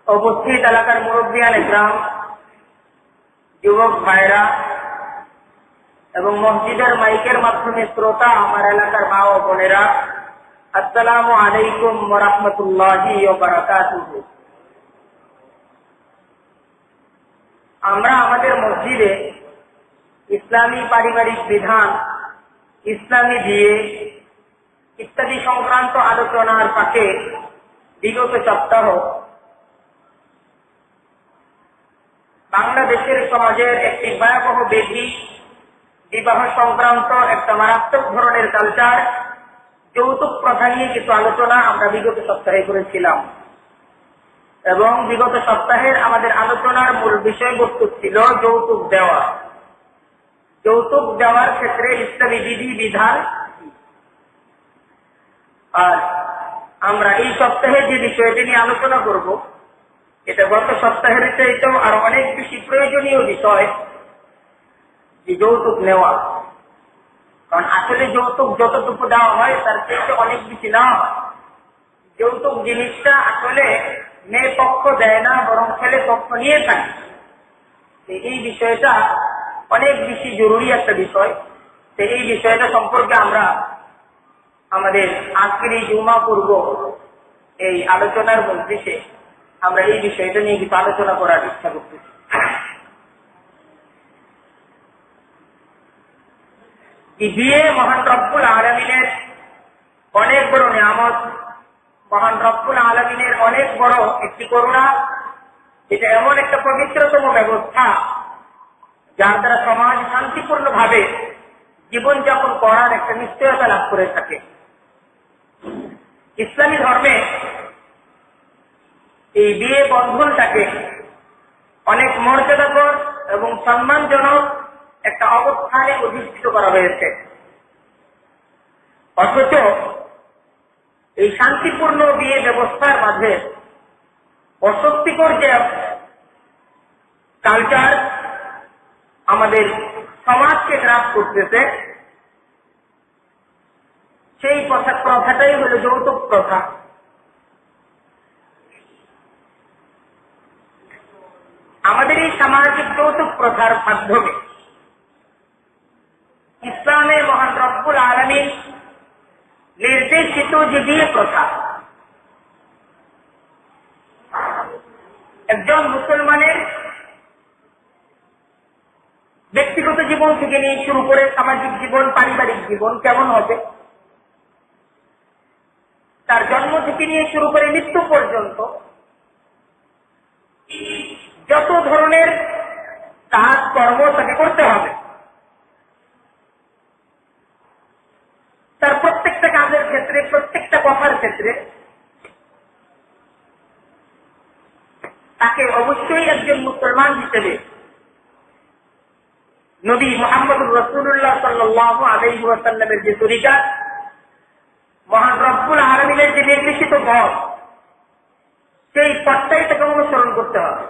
উপস্থিত এলাকার মুরব্বিয়ান ইকরাম, যুবক ভাইরা এবং মসজিদের মাইকের মাধ্যমে শ্রোতা আমার এলাকার মা ও বোনেরা, আসসালামু আলাইকুম ওয়া রাহমাতুল্লাহি ওয়া বারাকাতুহু। আমরা আমাদের মসজিদে ইসলামী পারিবারিক বিধান, ইসলামী বিয়ে ইত্যাদি সংক্রান্ত আলোচনার ফাঁকে বিগত সপ্তাহ বাংলাদেশের সমাজের একটি ভয়াবহ ব্যাধি, বিবাহ সংক্রান্ত একটা মারাত্মক ধরনের কালচার, যৌতুক প্রথা নিয়ে কিছু আলোচনা আমরা বিগত সপ্তাহে করেছিলাম। এবং বিগত সপ্তাহের আমাদের আলোচনার মূল বিষয়বস্তু ছিল যৌতুক দেওয়া। যৌতুক দেওয়ার ক্ষেত্রে ইসলামী বিধি বিধান। আর আমরা এই সপ্তাহে যে বিষয়টি নিয়ে আলোচনা করব, এটা গত সপ্তাহের চাইতেও আরো অনেক বেশি প্রয়োজনীয় বিষয়, যে যৌতুক নেওয়া। কারণ আসলে যৌতুক যতটুকু দেওয়া হয় তার চাইতে অনেক বেশি নেওয়া হয়। যৌতুক জিনিসটা আসলে মেয়ে পক্ষ দেয় না, বরং ছেলে পক্ষ নিয়ে থাকে। এই বিষয়টা অনেক বেশি জরুরি একটা বিষয়। তো এই বিষয়টা সম্পর্কে আমরা আমাদের আজকের এই জুমা পূর্ব এই আলোচনার মধ্যে আমরা এই বিষয়টা নিয়ে কিছু আলোচনা করার ইচ্ছা করতেছি। বিয়ে মহান রব্বুল আলামিনের অনেক বড় নিয়ামত, মহান রব্বুল আলামিনের অনেক বড় একটি করুণা। এটা এমন একটা পবিত্রতম ব্যবস্থা যার দ্বারা সমাজ শান্তিপূর্ণ ভাবে জীবনযাপন করার একটা নিশ্চয়তা লাভ করে থাকে। ইসলামী ধর্মে এই বিয়ে বন্ধনটাকে অনেক মর্যাদাকর এবং সম্মানজনক একটা অবস্থানে অধিষ্ঠিত করা হয়েছে। অথচ এই শান্তিপূর্ণ বিয়ে ব্যবস্থার মাঝে অস্বস্তিকর যে কালচার আমাদের সমাজকে গ্রাস করতেছে, সেই প্রথাটাই হল যৌতুক প্রথা। আমাদের এই সামাজিক যৌতুক প্রথার মাধ্যমে ইসলামে মহান রব্বুল আলামিন নির্দেশিত যে বিয়ে প্রথা, একজন মুসলমানের ব্যক্তিগত জীবন থেকে নিয়ে শুরু করে সামাজিক জীবন, পারিবারিক জীবন কেমন হবে, তার জন্ম থেকে নিয়ে শুরু করে মৃত্যু পর্যন্ত যত ধরনের কাজ কর্ম তাকে করতে হবে, তার প্রত্যেকটা কাজের ক্ষেত্রে, প্রত্যেকটা কথার ক্ষেত্রে তাকে অবশ্যই একজন মুসলমান হিসেবে নবী মুহাম্মদুর রাসূলুল্লাহ সাল্লাল্লাহু আলাইহি ওয়াসাল্লামের যে তরিকা, মহান রব্বুল আলামিনের যে নির্দেশিত পথ, সেই পথটাই তাকে অনুসরণ করতে হবে।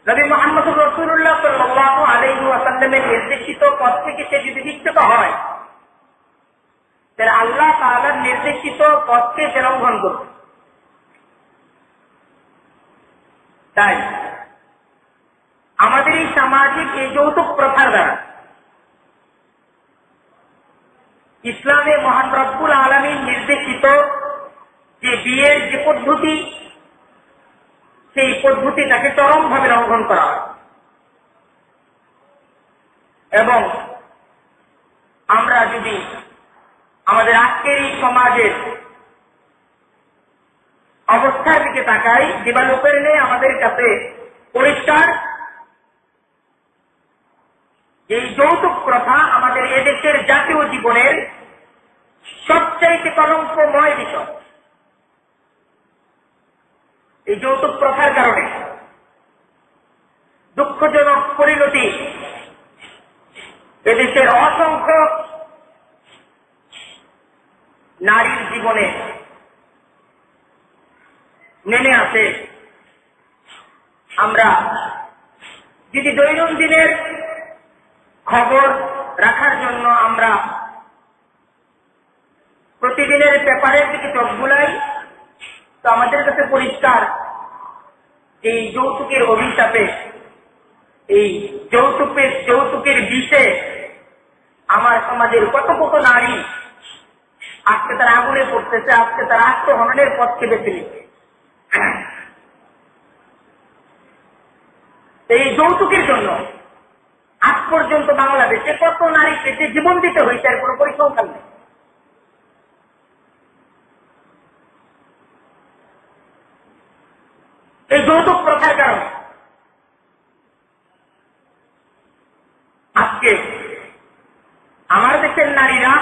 নবী মুহাম্মদুর রাসূলুল্লাহ সাল্লাল্লাহু আলাইহি ওয়াসাল্লামের নির্দেশিত পথ থেকে সে যদি বিচ্যুত হয়, তাহলে আল্লাহ তাআলার নির্দেশিত পথকে সে লঙ্ঘন করবে। তাই আমাদের এই সামাজিক এই যৌতুক প্রথার দ্বারা ইসলামে মহান রব্বুল আলামিন নির্দেশিত যে বিয়ের যে পদ্ধতি, সেই পদ্ধতিটাকে চরমভাবে লঙ্ঘন করা হয়। এবং আমরা যদি আমাদের আজকের এই সমাজের অবস্থার দিকে তাকাই, দিবালোকের নেই আমাদের কাছে পরিষ্কার এই যৌতুক প্রথা আমাদের এদেশের জাতীয় জীবনের সবচাইতে কলঙ্কময় বিষয়। এই যৌতুক প্রথার কারণে দুঃখজনক পরিণতি এদেশের অসংখ্য নারীর জীবনে নেমে আসে। আমরা যদি দৈনন্দিনের খবর রাখার জন্য আমরা প্রতিদিনের পেপারের দিকে চোখ বুলাই, তো আমাদের কাছে পরিষ্কার যে এই যৌতুকের অভিশাপে, এই যৌতুকের বিষে আমার সমাজের কত কত নারী আজকে তারা আগুনে পড়তেছে, আজকে তারা আত্মহননের পথকে বেছে নিচ্ছে। এই যৌতুকের জন্য আজ পর্যন্ত বাংলাদেশে কত নারী পেটে জীবন দিতে হয়েছে এর কোনো পরিসংখ্যান নেই। এই যৌতুক প্রথার কারণে আজকে আমার দেশের নারীরা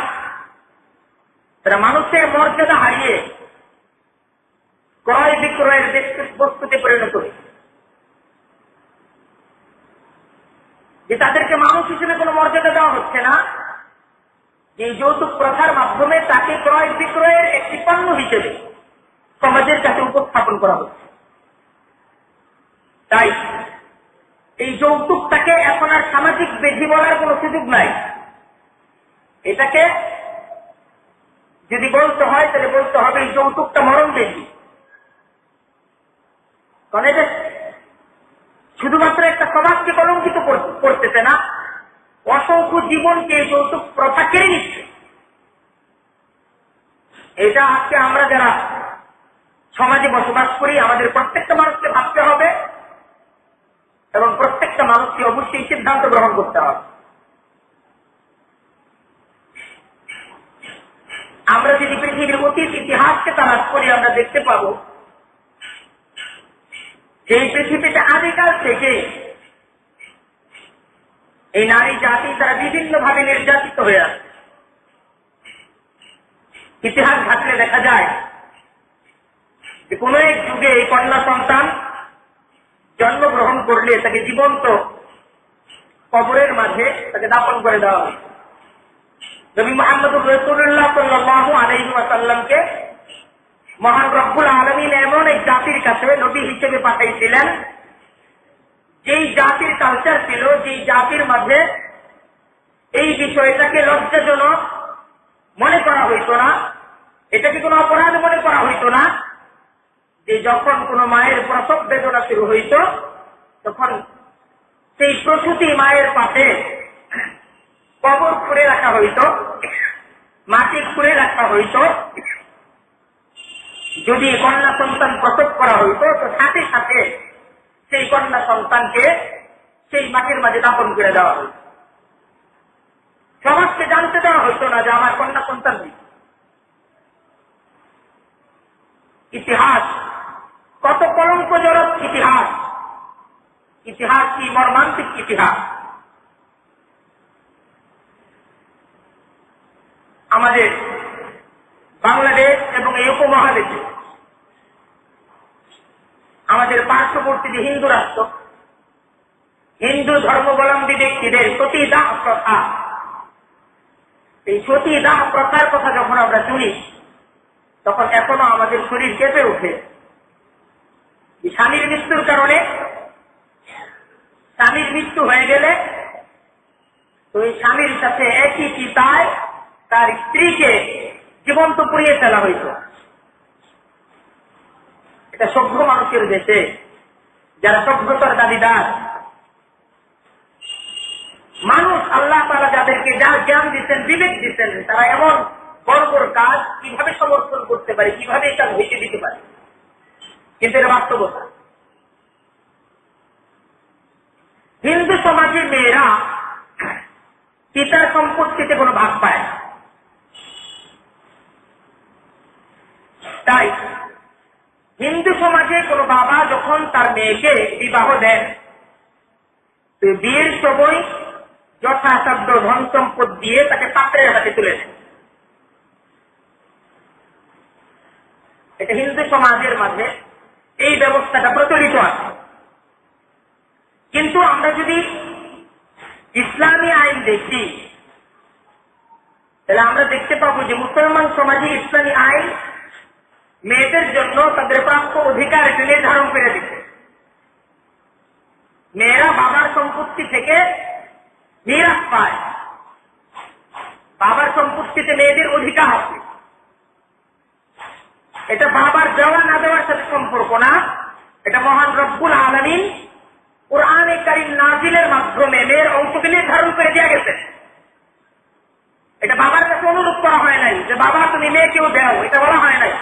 তারা মানুষের মর্যাদা হারিয়ে ক্রয় বিক্রয়ের বস্তুতে পরিণত হয়েছে, যে তাদেরকে মানুষ হিসেবে কোনো মর্যাদা দেওয়া হচ্ছে না, যে যৌতুক প্রথার মাধ্যমে তাকে ক্রয় বিক্রয়ের একটি পণ্য হিসেবে সমাজের কাছে উপস্থাপন করা হচ্ছে। তাই এই যৌতুকটাকে এখন আর সামাজিক ব্যাধি বলার কোনো সুযোগ নাই। এটাকে যদি বলতে হয় তাহলে বলতে হবে এই যৌতুকটা মরণ ব্যাধি। কারণ এটা শুধুমাত্র একটা সমাজকে কলঙ্কিত করতেছে না, অসংখ্য জীবনকে যৌতুক প্রথা কেড়ে নিচ্ছে। এটা আজকে আমরা যারা সমাজে বসবাস করি আমাদের প্রত্যেকটা মানুষকে ভাবতে হবে এবং প্রত্যেকটা মানুষকে অবশ্যই সিদ্ধান্ত গ্রহণ করতে হবে। আমরা যদি পৃথিবীর অতীত ইতিহাসকে তালাশ করি আমরা দেখতে পাবো যে এই পৃথিবীতে আদিকাল থেকে এই নারী জাতি তারা বিভিন্নভাবে নির্যাতিত হয়ে আছে। ইতিহাস ঘাটলে দেখা যায় যে কোন এক যুগে এই কন্যা সন্তান জন্মগ্রহণ করলে তাকে জীবন্ত কবরের মাঝে তাকে দাফন করে দেওয়া হয়। নবী মুহাম্মদুর রাসূলুল্লাহ সাল্লাল্লাহু আলাইহি ওয়াসাল্লামকে মহান রব্বুল আলামিন এমন এক জাতির কাছে নবী হিসেবে পাঠাইছিলেন যেই জাতির কালচার ছিল, যেই জাতির মাঝে এই বিষয়টাকে লজ্জাজনক মনে করা হইত না, এটাকে কোনো অপরাধ মনে করা হইত না, যে যখন কোন মায়ের প্রসব বেদনা শুরু হইত তখন সেই প্রসূতি মায়ের পাশে কবর খুঁড়ে রাখা হইত, মাটি খুঁড়ে রাখা হইত। যদি কন্যা সন্তান প্রসব করা হইত তো সাথে সাথে সেই কন্যা সন্তানকে সেই মাটির মাঝে দাফন করে দেওয়া হইত। সমাজকে জানতে দেওয়া হইত না যে আমার কন্যা সন্তান নেই। ইতিহাস কত কলঙ্কজনক ইতিহাস, ইতিহাস কি মর্মান্তিক ইতিহাস। আমাদের বাংলাদেশ এবং এই উপমহাদেশে আমাদের পার্শ্ববর্তী যে হিন্দু রাষ্ট্র, হিন্দু ধর্মাবলম্বী ব্যক্তিদের সতীদাহ প্রথা, এই সতীদাহ প্রথার কথা যখন আমরা শুনি তখন এখনো আমাদের শরীর কেঁপে ওঠে। স্বামীর মৃত্যুর কারণে, স্বামীর মৃত্যু হয়ে গেলে তো এই স্বামীর সাথে একই চিতায় তার স্ত্রীকে জীবন্ত পুড়িয়ে ফেলা হইত। এটা সভ্য মানুষের দেশে, যারা সভ্যতার দাবিদার মানুষ, আল্লাহ তাআলা যাদেরকে যা জ্ঞান দিচ্ছেন, বিবেক দিচ্ছেন, তারা এমন বড় বড় কাজ কিভাবে সমর্থন করতে পারে, কিভাবে এটা হইতে দিতে পারে। কিন্তু এটা বাস্তবতা। হিন্দু সমাজের মেয়েরা পিতার সম্পত্তিতে কোনো ভাগ পায় না। তাই হিন্দু সমাজে কোন বাবা যখন তার মেয়েকে বিবাহ দেন তো বিয়ের সময় যথাসাধ্য ধন সম্পদ দিয়ে তাকে পাত্রের হাতে তুলে দেন। এটা হিন্দু সমাজের মাঝে এই ব্যবস্থাটা প্রচলিত আছে। কিন্তু আমরা যদি ইসলামী আইন দেখি তাহলে আমরা দেখতে পাবো যে মুসলমান সমাজে ইসলামী আইন মেয়েদের জন্য তাদের প্রাপ্য অধিকার এটা নির্ধারণ করে দিচ্ছে। মেয়েরা বাবার সম্পত্তি থেকে মিরাস পায়, বাবার সম্পত্তিতে মেয়েদের অধিকার আছে। এটা বাবার দেওয়া না দেওয়ার সম্পর্ক না, এটা মহান রব্বুল আলামিন কুরআনে কারীম নাজিলের মাধ্যমে মেয়ের অংশকে নির্ধারণ করে দিয়ে গেছে। এটা বাবার কাছে অনুরোধ করা হয় নাই যে বাবা তুমি মেয়েকেও দাও, এটা বলা হয় নাই।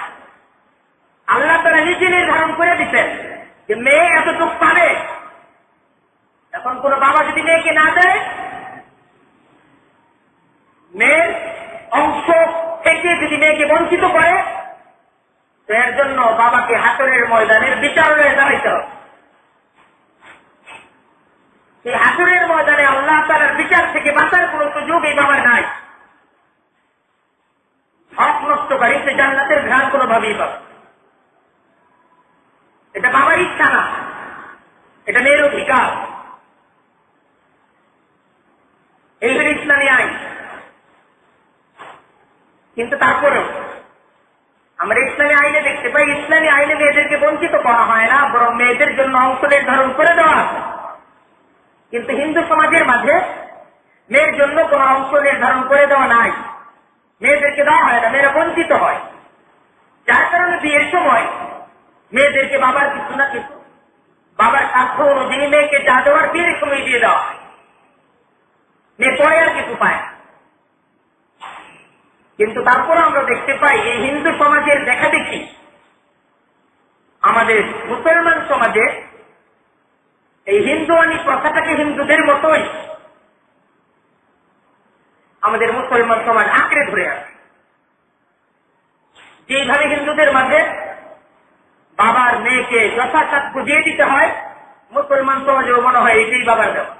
আল্লাহ তাআলা নিজে নির্ধারণ করে দিতেন যে মেয়ে এতটুকু পাবে। এখন কোন বাবা যদি মেয়েকে না দেয়, মেয়ের অংশ থেকে যদি মেয়েকে বঞ্চিত করে, তো এর জন্য বাবাকে হাসরের ময়দানের বিচারণে দাঁড়াইতে হবে। সেই হাসরের ময়দানে আল্লাহ তাআলার বিচার থেকে বাঁচার কোন সুযোগ এই বাবার নাই। হক নষ্টকারী সে জান্নাতের ঘ্রাণ কোনোভাবেই পাবে। এটা বাবার ইচ্ছা না, এটা মেয়ের অধিকার। এই হল ইসলামী আইন। কিন্তু তারপরেও আমরা ইসলামী আইনে দেখতে পাই, ইসলামী আইনে মেয়েদেরকে বঞ্চিত করা হয় না, বরং মেয়েদের জন্য অংশ নির্ধারণ করে দেওয়া হয়। কিন্তু হিন্দু সমাজের মাঝে মেয়ের জন্য কোন অংশ নির্ধারণ করে দেওয়া নাই, মেয়েদেরকে দেওয়া হয় না, মেয়েরা বঞ্চিত হয়। যার কারণে বিয়ের সময় মেয়েদেরকে বাবার কিছু না কিছু, বাবার সাধ্য অনুযায়ী মেয়েকে যা দেওয়ার বিয়ের সময় দিয়ে দেওয়া হয়, মেয়ে পরে আর কিছু পায়। কিন্তু তারপরে আমরা দেখতে পাই এই হিন্দু সমাজের দেখা দেখি আমাদের মুসলমান সমাজে এই হিন্দুয়ানি প্রথাটাকে হিন্দুদের মতোই আমাদের মুসলমান সমাজ আঁকড়ে ধরে আছে। যেভাবে হিন্দুদের মাঝে বাবার মেয়েকে যথাসাধ্য দিয়ে দিতে হয়, মুসলমান সমাজেও মনে হয় এটাই বাবার দেওয়া।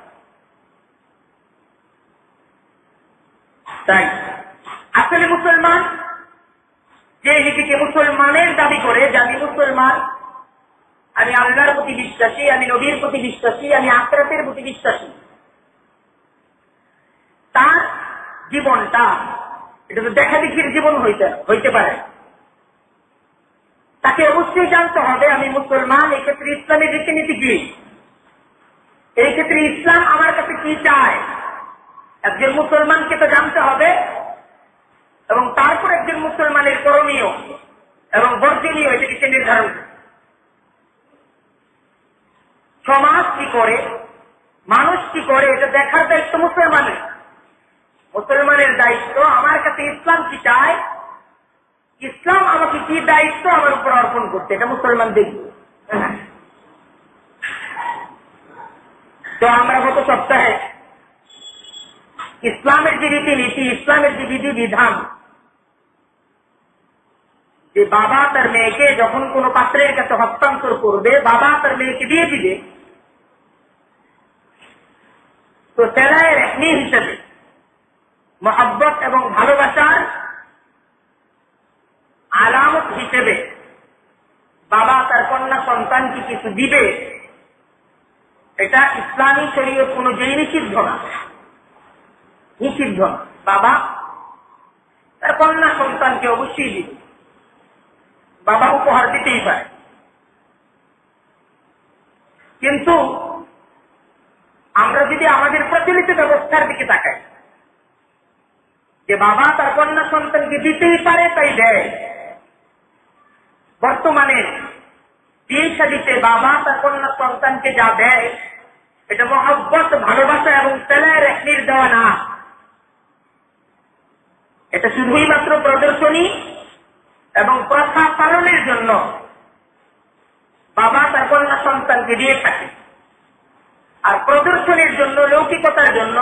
তাই আসলে মুসলমান যে নিজেকে মুসলমানের দাবি করে, যে আমি মুসলমান, আমি আল্লাহর প্রতি বিশ্বাসী, আমি নবীর প্রতি বিশ্বাসী, আমি আখিরাতের প্রতি বিশ্বাসী, তার জীবনটা এটা তো দেখা দেখির জীবন হইতে পারে। তাকে অবশ্যই জানতে হবে আমি মুসলমান, এই ক্ষেত্রে ইসলামের রীতিনীতি কি, এই ক্ষেত্রে ইসলাম আমার কাছে কি চায়। একজন মুসলমানকে তো জানতে হবে, এবং তারপর একজন মুসলমানের করণীয় এবং বর্জনীয় এটাকে নির্ধারণ করে। সমাজ কি করে, মানুষ কি করে, এটা দেখার দায়িত্ব মুসলমানের। মুসলমানের দায়িত্ব আমার কাছে ইসলাম কি চায়, ইসলাম আমাকে কি দায়িত্ব আমার উপর অর্পণ করতে, এটা মুসলমান দেখবে। তো আমরা গত সপ্তাহে ইসলামের যে রীতিনীতি, ইসলামের যে বিধি বিধান, যে বাবা তার মেয়েকে যখন কোন পাত্রের কাছে হস্তান্তর করবে, বাবা তার মেয়েকে দিয়ে দিবে, তো তেলায়ের একনি হিসেবে মহব্বত এবং ভালোবাসার আলামত হিসেবে বাবা তার কন্যা সন্তানকে কিছু দিবে, এটা ইসলামী শরীয়ত অনুযায়ী নিষিদ্ধ না, নিষিদ্ধ না। বাবা তার কন্যা সন্তানকে অবশ্যই দিবে, বাবা উপহার দিতেই পারে। কিন্তু আমরা যদি আমাদের প্রচলিত ব্যবস্থার দিকে তাকাই, যে বাবা তার কন্যা সন্তানকে দিতেই পারে তাই দেয়, বর্তমানে বিয়ে শাদীতে বাবা তার কন্যা সন্তানকে যা দেয়, এটা মহব্বত, ভালোবাসা এবং তেলায়ের একনির দেওয়া না, এটা শুধুই মাত্র প্রদর্শনী এবং প্রথা পালনের জন্য বাবা তার কন্যা সন্তানকে দিয়ে থাকে। আর প্রদর্শনীর জন্য, লৌকিকতার জন্য,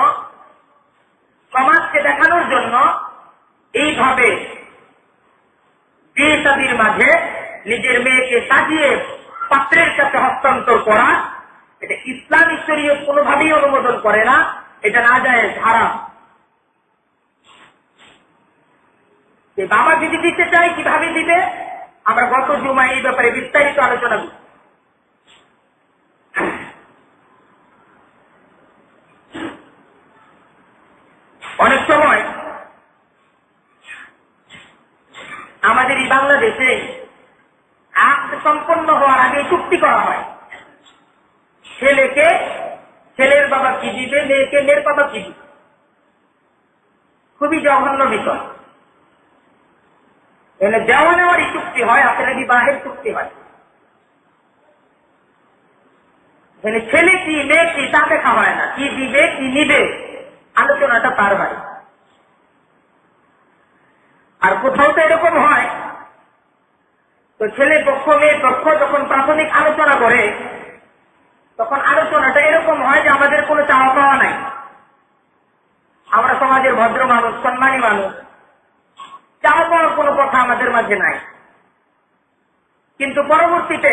সমাজকে দেখানোর জন্য এইভাবে বিয়ে শাদীর মাঝে নিজের মেয়েকে সাজিয়ে পাত্রের কাছে হস্তান্তর করা, এটা ইসলামী শরীয়ত কোনোভাবেই অনুমোদন করে না, এটা না যায় হারাম। বাবা যদি দিতে চায় কিভাবে দিবে, আমরা গত জুমায় এই ব্যাপারে বিস্তারিত আলোচনা করি। অনেক সময় আমাদের এই বাংলাদেশে আক্ত সম্পন্ন হওয়ার আগে চুক্তি করা হয়, ছেলেকে ছেলের বাবা কি দিবে, মেয়েকে মেয়ের বাবা কি দিবে। খুবই জঘন্য বিষয়। এখানে দেওয়া নেওয়ারই চুক্তি হয়, আসলে বিবাহের চুক্তি হয়। ছেলে কি মেয়ে কি তা দেখা হয় না, কি দিবে কি নিবে আলোচনাটা পার হয়। আর কোথাও তো এরকম হয়, তো ছেলে পক্ষ মেয়ে পক্ষ যখন প্রাথমিক আলোচনা করে তখন আলোচনাটা এরকম হয় যে আমাদের কোনো চাওয়া পাওয়া নাই, আমরা সমাজের ভদ্র মানুষ, সম্মানী মানুষ, চাওয়া পাওয়ার কোনো কথা আমাদের মাঝে নাই। কিন্তু পরবর্তীতে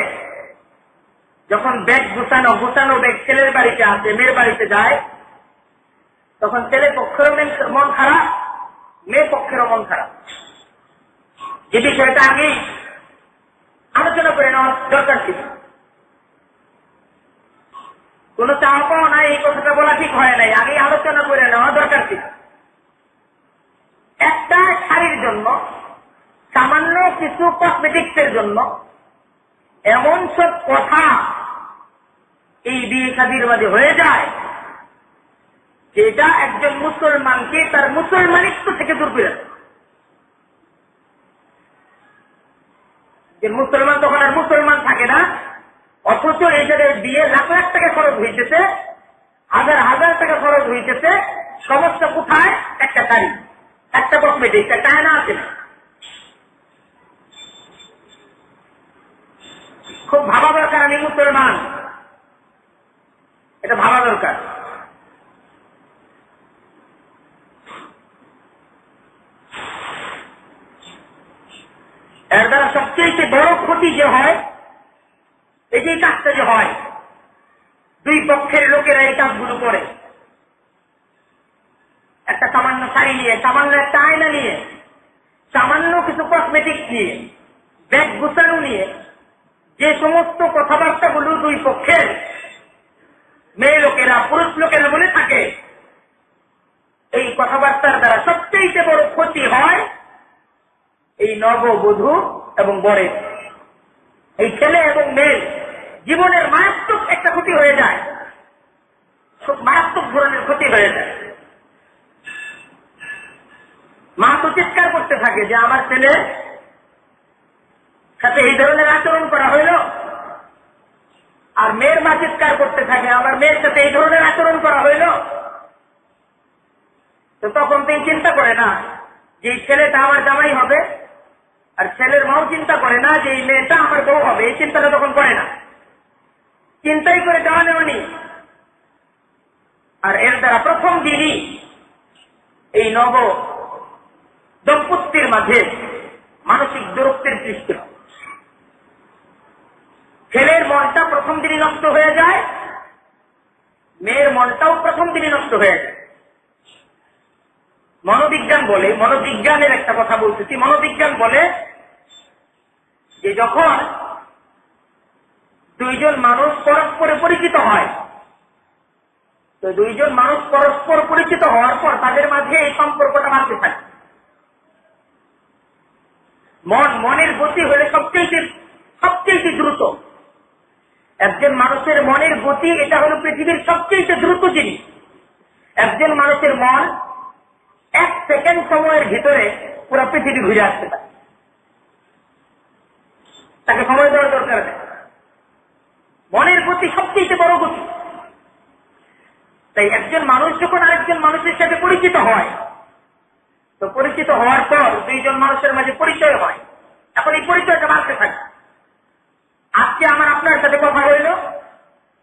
যখন ব্যাগ গুছানো ব্যাগ ছেলের বাড়িতে আসে, মেয়ের বাড়িতে যায়, তখন ছেলে পক্ষের মন খারাপ, মেয়ে পক্ষেরও মন খারাপ। যে বিষয়টা আগেই আলোচনা করে নেওয়া দরকার ছিল। কোন চাওয়া পাওয়া নাই এই কথাটা বলা ঠিক হয় নাই, আগেই আলোচনা করে নেওয়া দরকার ছিল। একটা শাড়ির জন্য, সামান্য কিছু কসমেটিক্সের জন্য এমন সব কথা এই বিয়ে শাদীর মাঝে হয়ে যায় যেটা একজন মুসলমানকে তার মুসলমানিত্ব থেকে দূর করে দেয়। যে মুসলমান তখন আর মুসলমান থাকে না, অথচ এই জায়গায় বিয়ে লাখ লাখ টাকা খরচ হইতেছে, হাজার হাজার টাকা খরচ হইতেছে, সমস্যা কোথায়? একটা শাড়ি, একটা কসমেটিক্স, একটা আয়না আছে না। খুব ভাবা দরকার আমি মুসলমান, এটা ভাবা দরকার। এর দ্বারা সবচেয়ে বড় ক্ষতি যে হয়, এই যে কাজটা যে হয়, দুই পক্ষের লোকেরা এই কাজগুলো করে, একটা সামান্য শাড়ি নিয়ে, সামান্য একটা আয়না নিয়ে, সামান্য কিছু কসমেটিক্স নিয়ে, ব্যাগ গুছানো নিয়ে, যে সমস্ত কথাবার্তাগুলো দুই পক্ষের মেয়ে লোকেরা পুরুষ লোকেরা বলে থাকে, এই কথাবার্তার দ্বারা সবচেয়ে বড় ক্ষতি হয় এই নববধূ এবং বরের, এই ছেলে এবং মেয়ের জীবনের মারাত্মক একটা ক্ষতি হয়ে যায়, খুব মারাত্মক ধরনের ক্ষতি হয়ে যায়। মা তো চিৎকার করতে থাকে যে আমার ছেলের সাথে এই ধরনের আচরণ করা হইল, আর মেয়ের মা চিৎকার করতে থাকে আমার মেয়ের সাথে এই ধরনের আচরণ করা হইল। তো তখন তিনি চিন্তা করে না যে এই ছেলেটা আমার জামাই হবে, আর ছেলের মাও চিন্তা করে না যে এই মেয়েটা আমার বউ হবে, এই চিন্তাটা তখন করে না, চিন্তাই করে দেওয়া নেওয়ানি। আর এর দ্বারা প্রথম দিনই এই নব দম্পতির মাঝে মানসিক দূরত্বের সৃষ্টি হয়। ছেলের মনটা প্রথম দিনই নষ্ট হয়ে যায়, মেয়ের মনটাও প্রথম দিনই নষ্ট হয়ে যায়। মনোবিজ্ঞান বলে, মনোবিজ্ঞানের একটা কথা বলতেছি, মনোবিজ্ঞান বলে যে যখন দুইজন মানুষ পরস্পরে পরিচিত হয়, তো দুইজন মানুষ পরস্পর পরিচিত হওয়ার পর তাদের মাঝে এই সম্পর্কটা বাড়তে থাকে। মনের গতি হলে সবচেয়ে দ্রুত। একজন মানুষের মনের গতি এটা হলো পৃথিবীর সবচেয়ে দ্রুত জিনিস। একজন মানুষের মন 1 সেকেন্ড সময়ের ভিতরে পুরো পৃথিবী ঘুরে আসতে পারে, তাকে সময় দেওয়ার দরকার নেই। মনের গতি সবচেয়ে বড় গতি। তাই একজন মানুষ যখন আরেকজন মানুষের সাথে পরিচিত হয়, তো পরিচিত হওয়ার পর দুইজন মানুষের মাঝে পরিচয় হয়, এখন এই পরিচয়টা বাড়তে থাকে। আজকে আমার আপনার সাথে কথা হইল,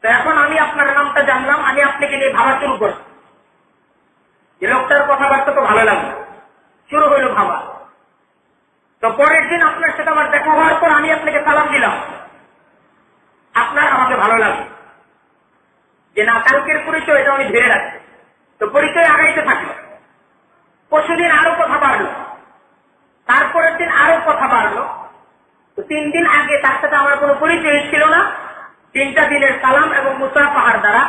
তো এখন আমি আপনার নামটা জানলাম, আমি আপনাকে নিয়ে ভাবা শুরু করব, যে লোকটার কথাবার্তা তো ভালো লাগলো, শুরু হইল ভাবা। তো পরের দিন আপনার সাথে আমার দেখা হওয়ার পর আমি আপনাকে সালাম দিলাম, আপনার আমাকে ভালো লাগলো যে না, কালকের পরিচয় এটা আমি ধরে রাখছি। তো পরিচয় আগাইতে থাকলো, পরশুদিন আরো কথা বাড়লো, তারপরের দিন আরো কথা বাড়লো। তো 3 দিন আগে তার সাথে আমার কোনো পরিচয় ছিল না, 3টা দিনের সালাম এবং মুসাফাহার দ্বারা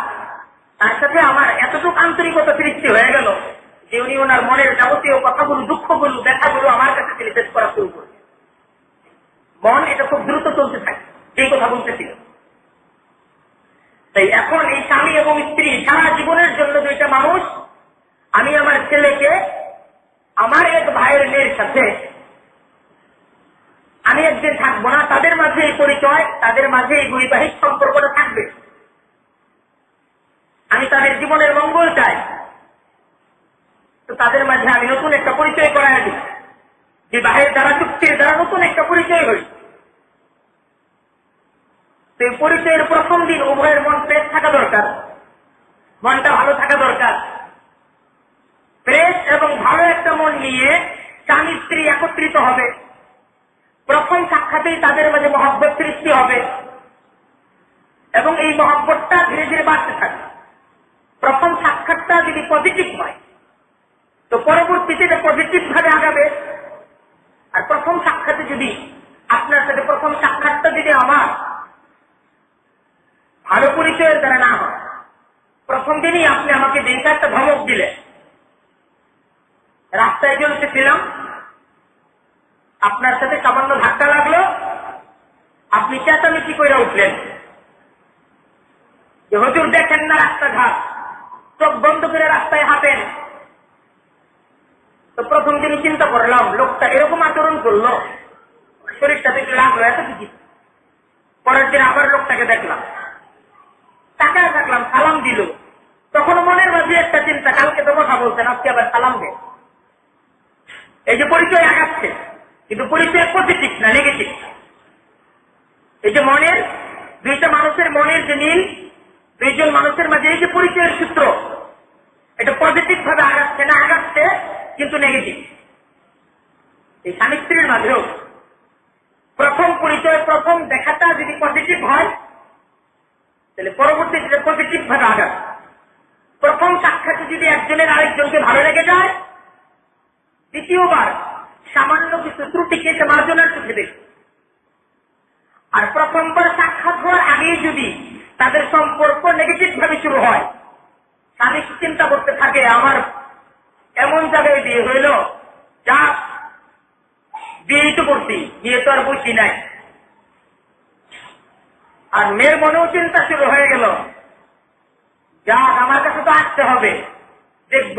তার সাথে আমার এতটুকু আন্তরিকতা সৃষ্টি হয়ে গেল যে উনি ওনার মনের যাবতীয় কথাগুলো, দুঃখগুলো, ব্যথাগুলো আমার কাছে তিনি পেশ করা শুরু করলেন। মন এটা খুব দ্রুত চলতে থাকে, যেই কথা বলতেছিল। তাই এখন এই স্বামী এবং স্ত্রী সারা জীবনের জন্য দুইটা মানুষ, আমি আমার ছেলেকে আমার এক ভাইয়ের মেয়ের সাথে আমি একদিন থাকবো না, তাদের মাঝে এই পরিচয়, তাদের মাঝে এই বৈবাহিক সম্পর্কটা থাকবে। আমি তাদের জীবনের মঙ্গল চাই, তো তাদের মাঝে আমি নতুন একটা পরিচয় করাই দিই, বিবাহের দ্বারা চুক্তির দ্বারা নতুন একটা পরিচয় হই। সেই পরিচয়ের প্রথম দিন উভয়ের মন ফ্রেশ থাকা দরকার, মনটা ভালো থাকা দরকার। ফ্রেশ এবং ভালো একটা মন নিয়ে স্বামী স্ত্রী একত্রিত হবে। প্রথম সাক্ষাতেই তাদের মাঝে মহব্বত সৃষ্টি হবে এবং এই মহব্বতটা ধীরে ধীরে বাড়তে থাকবে। প্রথম সাক্ষাৎটা যদি পজিটিভ হয় তো পরবর্তীতে পজিটিভ ভাবে আগাবে। আর প্রথম সাক্ষাতে যদি আপনার সাথে প্রথম সাক্ষাৎটা যদি আমার ভালো পরিচয়ের দ্বারা না হয়, প্রথম দিনই আপনি আমাকে দেখে একটা ধমক দিলেন, রাস্তায় চলতেছিলাম, আপনার সাথে সামান্য ধাক্কা লাগলো, আপনি চেঁচামেচি করে উঠলেন যে হুজুর দেখেন না রাস্তাঘাট, চোখ বন্ধ করে রাস্তায় হাঁটেন। তো প্রথম দিনই চিন্তা করলাম লোকটা এরকম আচরণ করলো, শরীরটা দেখে লাগলো এত কিছু। পরের দিন আবার লোকটাকে দেখলাম, তাকায় থাকলাম, সালাম দিল। তখন মনের মাঝে একটা চিন্তা, কালকে তো কথা বলছেন, আজকে আবার সালাম দেন। এই যে পরিচয় আগাচ্ছে, কিন্তু পরিচয় পজিটিভ না নেগেটিভ। এই যে মনের দুইটা মানুষের মনের যে মিল, দুইজন মানুষের মাঝে এই যে পরিচয়ের সূত্র, এটা পজিটিভ ভাবে আগাচ্ছে না আগাচ্ছে কিন্তু নেগেটিভ। এই স্বামী স্ত্রীর মাঝেও প্রথম পরিচয় প্রথম দেখাটা যদি পজিটিভ হয় তাহলে পরবর্তীতে পজিটিভ ভাবে আগাবে। প্রথম সাক্ষাতে যদি একজনের আরেকজনকে ভালো লেগে যায়, দ্বিতীয়বার সামান্য কিছু ত্রুটিকে সে মার্জনার চোখে দেখে। আর প্রথমবার সাক্ষাৎ হওয়ার আগেই যদি তাদের সম্পর্ক নেগেটিভ ভাবে শুরু হয়, স্বামী চিন্তা করতে থাকে আমার এমন জায়গায় বিয়ে হইল, যা বিয়েই তো করছি, বিয়ে তো আর বসি নাই। আর মেয়ের মনেও চিন্তা শুরু হয়ে গেল, যা আমার কাছে তো আসতে হবে, দেখব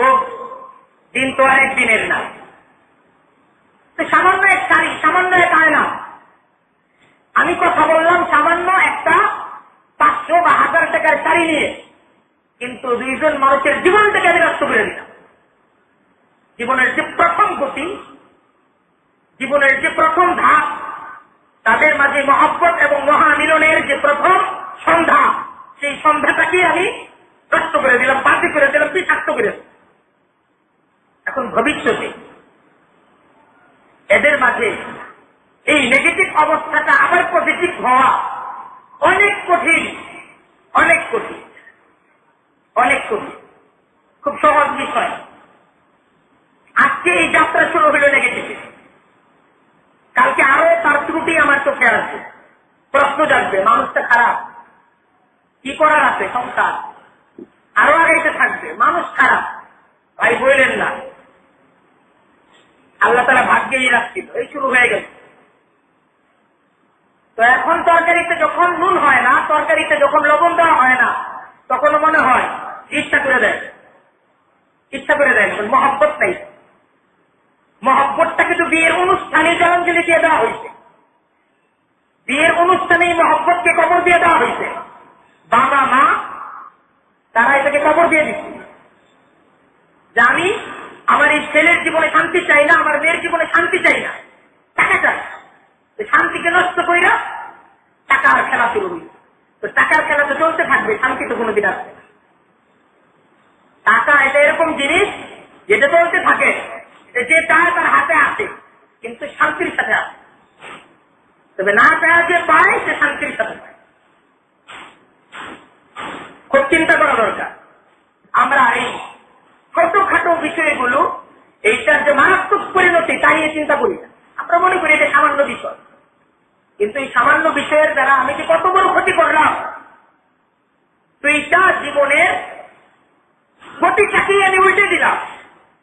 দিন তো আর একদিনের না। তো সামান্য এক শাড়ি, সামান্য এক আয়না, আমি কথা বললাম সামান্য একটা 500 বা 1000 টাকার শাড়ি নিয়ে, কিন্তু দুইজন মানুষের জীবনটাকে আমি নষ্ট করে দিলাম। জীবনের যে প্রথম গতি, জীবনের যে প্রথম ধাপ, তাদের মাঝে মহব্বত এবং মহামিলনের যে প্রথম সন্ধ্যা, সেই সন্ধ্যাটাকে আমি নষ্ট করে দিলাম, বাতিল করে দিলাম, বিষাক্ত করে দিলাম। এখন ভবিষ্যতে এদের মাঝে এই নেগেটিভ অবস্থাটা আবার পজিটিভ হওয়া অনেক কঠিন, অনেক কঠিন, অনেক কঠিন। খুব সহজ বিষয়। আজকে এই যাত্রা শুরু হলো নেগেটিভ, কালকে আরো তার ত্রুটি আমার চোখে আসবে, প্রশ্ন জাগবে, মানুষটা খারাপ, কি করার আছে সংসার, আরো আগাইতে থাকবে, মানুষ খারাপ। ভাই বললেন না, আল্লাহ তাআলা ভাগ্যেই রাখছিল, এই শুরু হয়ে গেছে। তো এখন তরকারিতে যখন নুন হয় না, তরকারিতে যখন লবণ দেওয়া হয় না, তখন মনে হয় ইচ্ছা করে দেয়, ইচ্ছা করে দেয়, মহব্বত নাই। মহব্বতটাকে তো বিয়ের অনুষ্ঠানে জলাঞ্জলি দিয়ে দেওয়া হয়েছে, বিয়ের অনুষ্ঠানে মহব্বতকে কবর দিয়ে দেওয়া হয়েছে। বাবা মা তারা এটাকে কবর দিয়ে দিচ্ছে যে আমি আমার এই ছেলের জীবনে শান্তি চাই না, আমার মেয়ের জীবনে শান্তি চাই না, টাকা চাই। শান্তিকে নষ্ট কইরা টাকার খেলা শুরু হইল। তো টাকার খেলা তো চলতে থাকবে, শান্তি তো কোনোদিন আসবে না। টাকা এটা এরকম জিনিস যেটা চলতে থাকে, যে চায় তার হাতে আসে, কিন্তু শান্তির সাথে আসে। তবে না চায় যে পায়, সে শান্তির সাথে পায়। খুব চিন্তা করা দরকার। আমরা এই ছোটখাটো বিষয়গুলো, এইটার যে মারাত্মক পরিণতি তা নিয়ে চিন্তা করি না। আমরা মনে করি এটা সামান্য বিষয়, কিন্তু এই সামান্য বিষয়ের দ্বারা আমি যে কত বড় ক্ষতি করলাম, তো এইটা জীবনের গতিটাকেই আমি উল্টে দিলাম,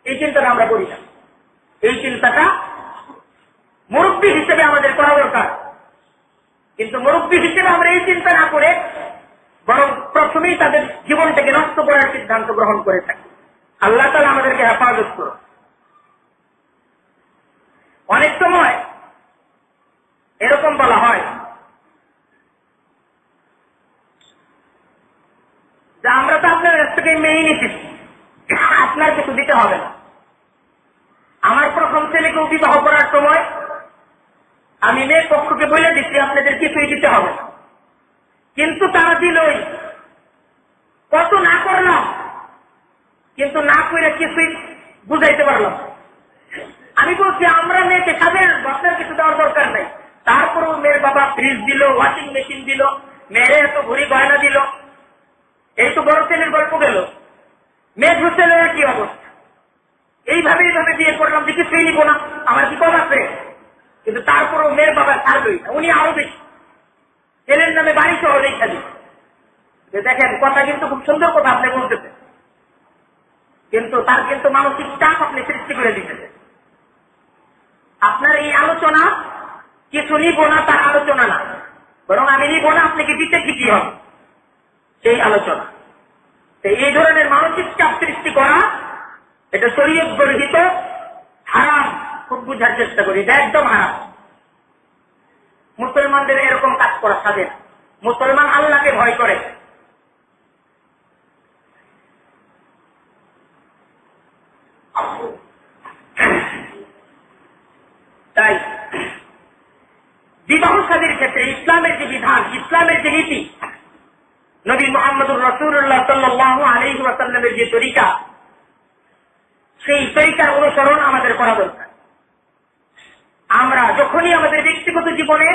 এই চিন্তাটা আমরা করি না। এই চিন্তাটা মুরব্বী হিসেবে আমাদের করা দরকার, কিন্তু মুরব্বী হিসেবে আমরা এই চিন্তা না করে বরং প্রথমেই তাদের জীবনটাকে নষ্ট করার সিদ্ধান্ত গ্রহণ করে থাকি। আল্লাহ তাআলা আমাদেরকে হেফাজত করুন। অনেক সময় এরকম বলা হয় যে আমরা তো আপনার থেকে মেয়ে নিতেছি, আপনার কিছু দিতে হবে না। আমার প্রথম ছেলেকেও বিবাহ করার সময় আমি মেয়ের পক্ষকে বলে দিচ্ছি আপনাদের কিছুই দিতে হবে না, কিন্তু তারা দিলই। কত না করলাম, কিন্তু না করে কিছুই বুঝাইতে পারলাম। আমি বলছি আমরা মেয়েকে কাজের আপনার কিছু দেওয়ার দরকার নাই। তারপরেও মেয়ের বাবা ফ্রিজ দিল, ওয়াশিং মেশিন দিল, মেয়ের এত ঘুরি গয়না দিল। এই তো বড় ছেলের গল্প গেল, মেয়ে ছেলের কি অবস্থা। এইভাবে বিয়ে করলাম যে কিছুই নিব না, আমার কি কম আছে। কিন্তু তারপরেও মেয়ের বাবা ছাড়বেই না, উনি আরো বেশি ছেলের নামে বাড়ি সহ রেখা দিন। দেখেন কথা কিন্তু খুব সুন্দর কথা আপনি বলতেছেন, কিন্তু তার কিন্তু মানসিক চাপ আপনি সৃষ্টি করে দিতেছেন। আপনার এই আলোচনা কিছু নিব না তার আলোচনা না, বরং আমি নিব না আপনাকে দিতে কি হবে সেই আলোচনা। এই ধরনের মানসিক চাপ সৃষ্টি করা এটা শরীয়ত বর্হিত হারাম। খুব বুঝার চেষ্টা করি, এটা একদম হারাম। মুসলমানদের এরকম কাজ করা সাজে না। মুসলমান আল্লাহকে ভয় করে। তাই বিবাহ শাদীর ক্ষেত্রে ইসলামের যে বিধান, ইসলামের যে নীতি, নবী মুহাম্মদুর রাসূলুল্লাহ সাল্লাল্লাহু আলাইহি ওয়াসাল্লামের যে তরিকা, সেই তরিকার অনুসরণ আমাদের করা দরকার। আমরা যখনই আমাদের ব্যক্তিগত জীবনে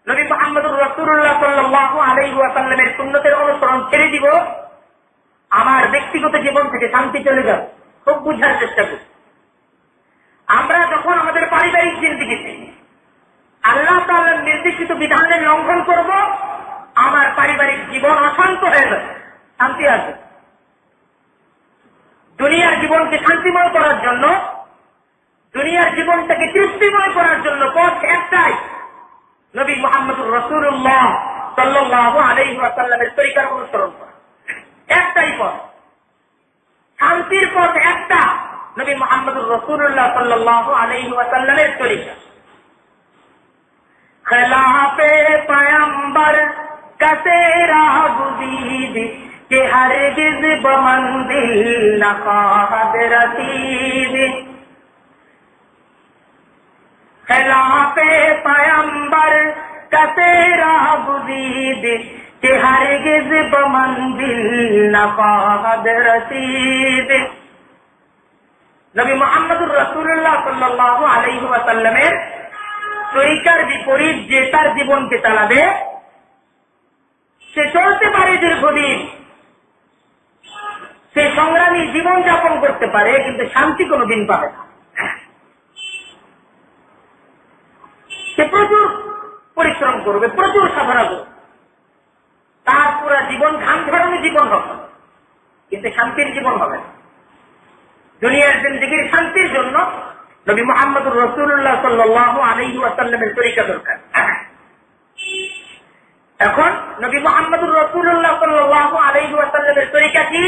নবী মুহাম্মদুর রাসূলুল্লাহ সাল্লাল্লাহু আলাইহি ওয়াসাল্লামের সুন্নতের অনুসরণ ছেড়ে দিব, আমার ব্যক্তিগত জীবন থেকে শান্তি চলে যাবে। খুব বুঝার চেষ্টা করি। আমরা যখন আমাদের পারিবারিক জিন্দেগিতে আল্লাহ তাআলার নির্দেশিত বিধানের লঙ্ঘন করব, আমার পারিবারিক জীবন অশান্ত হয়ে যাবে, শান্তি আসবে। দুনিয়ার জীবনকে শান্তিময় করার জন্য, দুনিয়ার জীবনটাকে তৃপ্তিময় করার জন্য পথ একটাই, নবী মুহাম্মদুর রাসূলুল্লাহ সাল্লাল্লাহু আলাইহি ওয়াসাল্লামের তরিকার অনুসরণ করা। একটাই পথ, শান্তির পথ একটা, নবী মুহাম্মদুর রাসূলুল্লাহ সাল্লাল্লাহু আলাইহি ওয়াসাল্লামের তরিকা। खिलाफे पैगंबर का तेरा गुजीद के हरगिज़ बमंजिल न ख्वाब रसीद। खिलाफे पैगंबर का तेरा गुजीद के हरगिज़ बमंजिल न ख्वाब रसीद। नबी मुहम्मदुर রাসূলুল্লাহ সাল্লাল্লাহু আলাইহি ওয়াসাল্লামের তরিকার বিপরীত যে তার জীবনকে চালাবে, সে চলতে পারে দীর্ঘদিন, সে সংগ্রামী জীবন যাপন করতে পারে, কিন্তু শান্তি কোনোদিন পাবে না। সে প্রচুর পরিশ্রম করবে, প্রচুর সাধনা করবে, তার পুরা জীবন ঘাম ঝরানো জীবন হবে, কিন্তু শান্তির জীবন হবে না। দুনিয়ার জিন্দেগির শান্তির জন্য নবী মুহাম্মদুর রাসূলুল্লাহ সাল্লাল্লাহু আলাইহি ওয়াসাল্লামের তরিকা দরকার। এখন নবী মুহাম্মদুর রাসূলুল্লাহ সাল্লাল্লাহু আলাইহি ওয়াসাল্লামের তরিকা কি?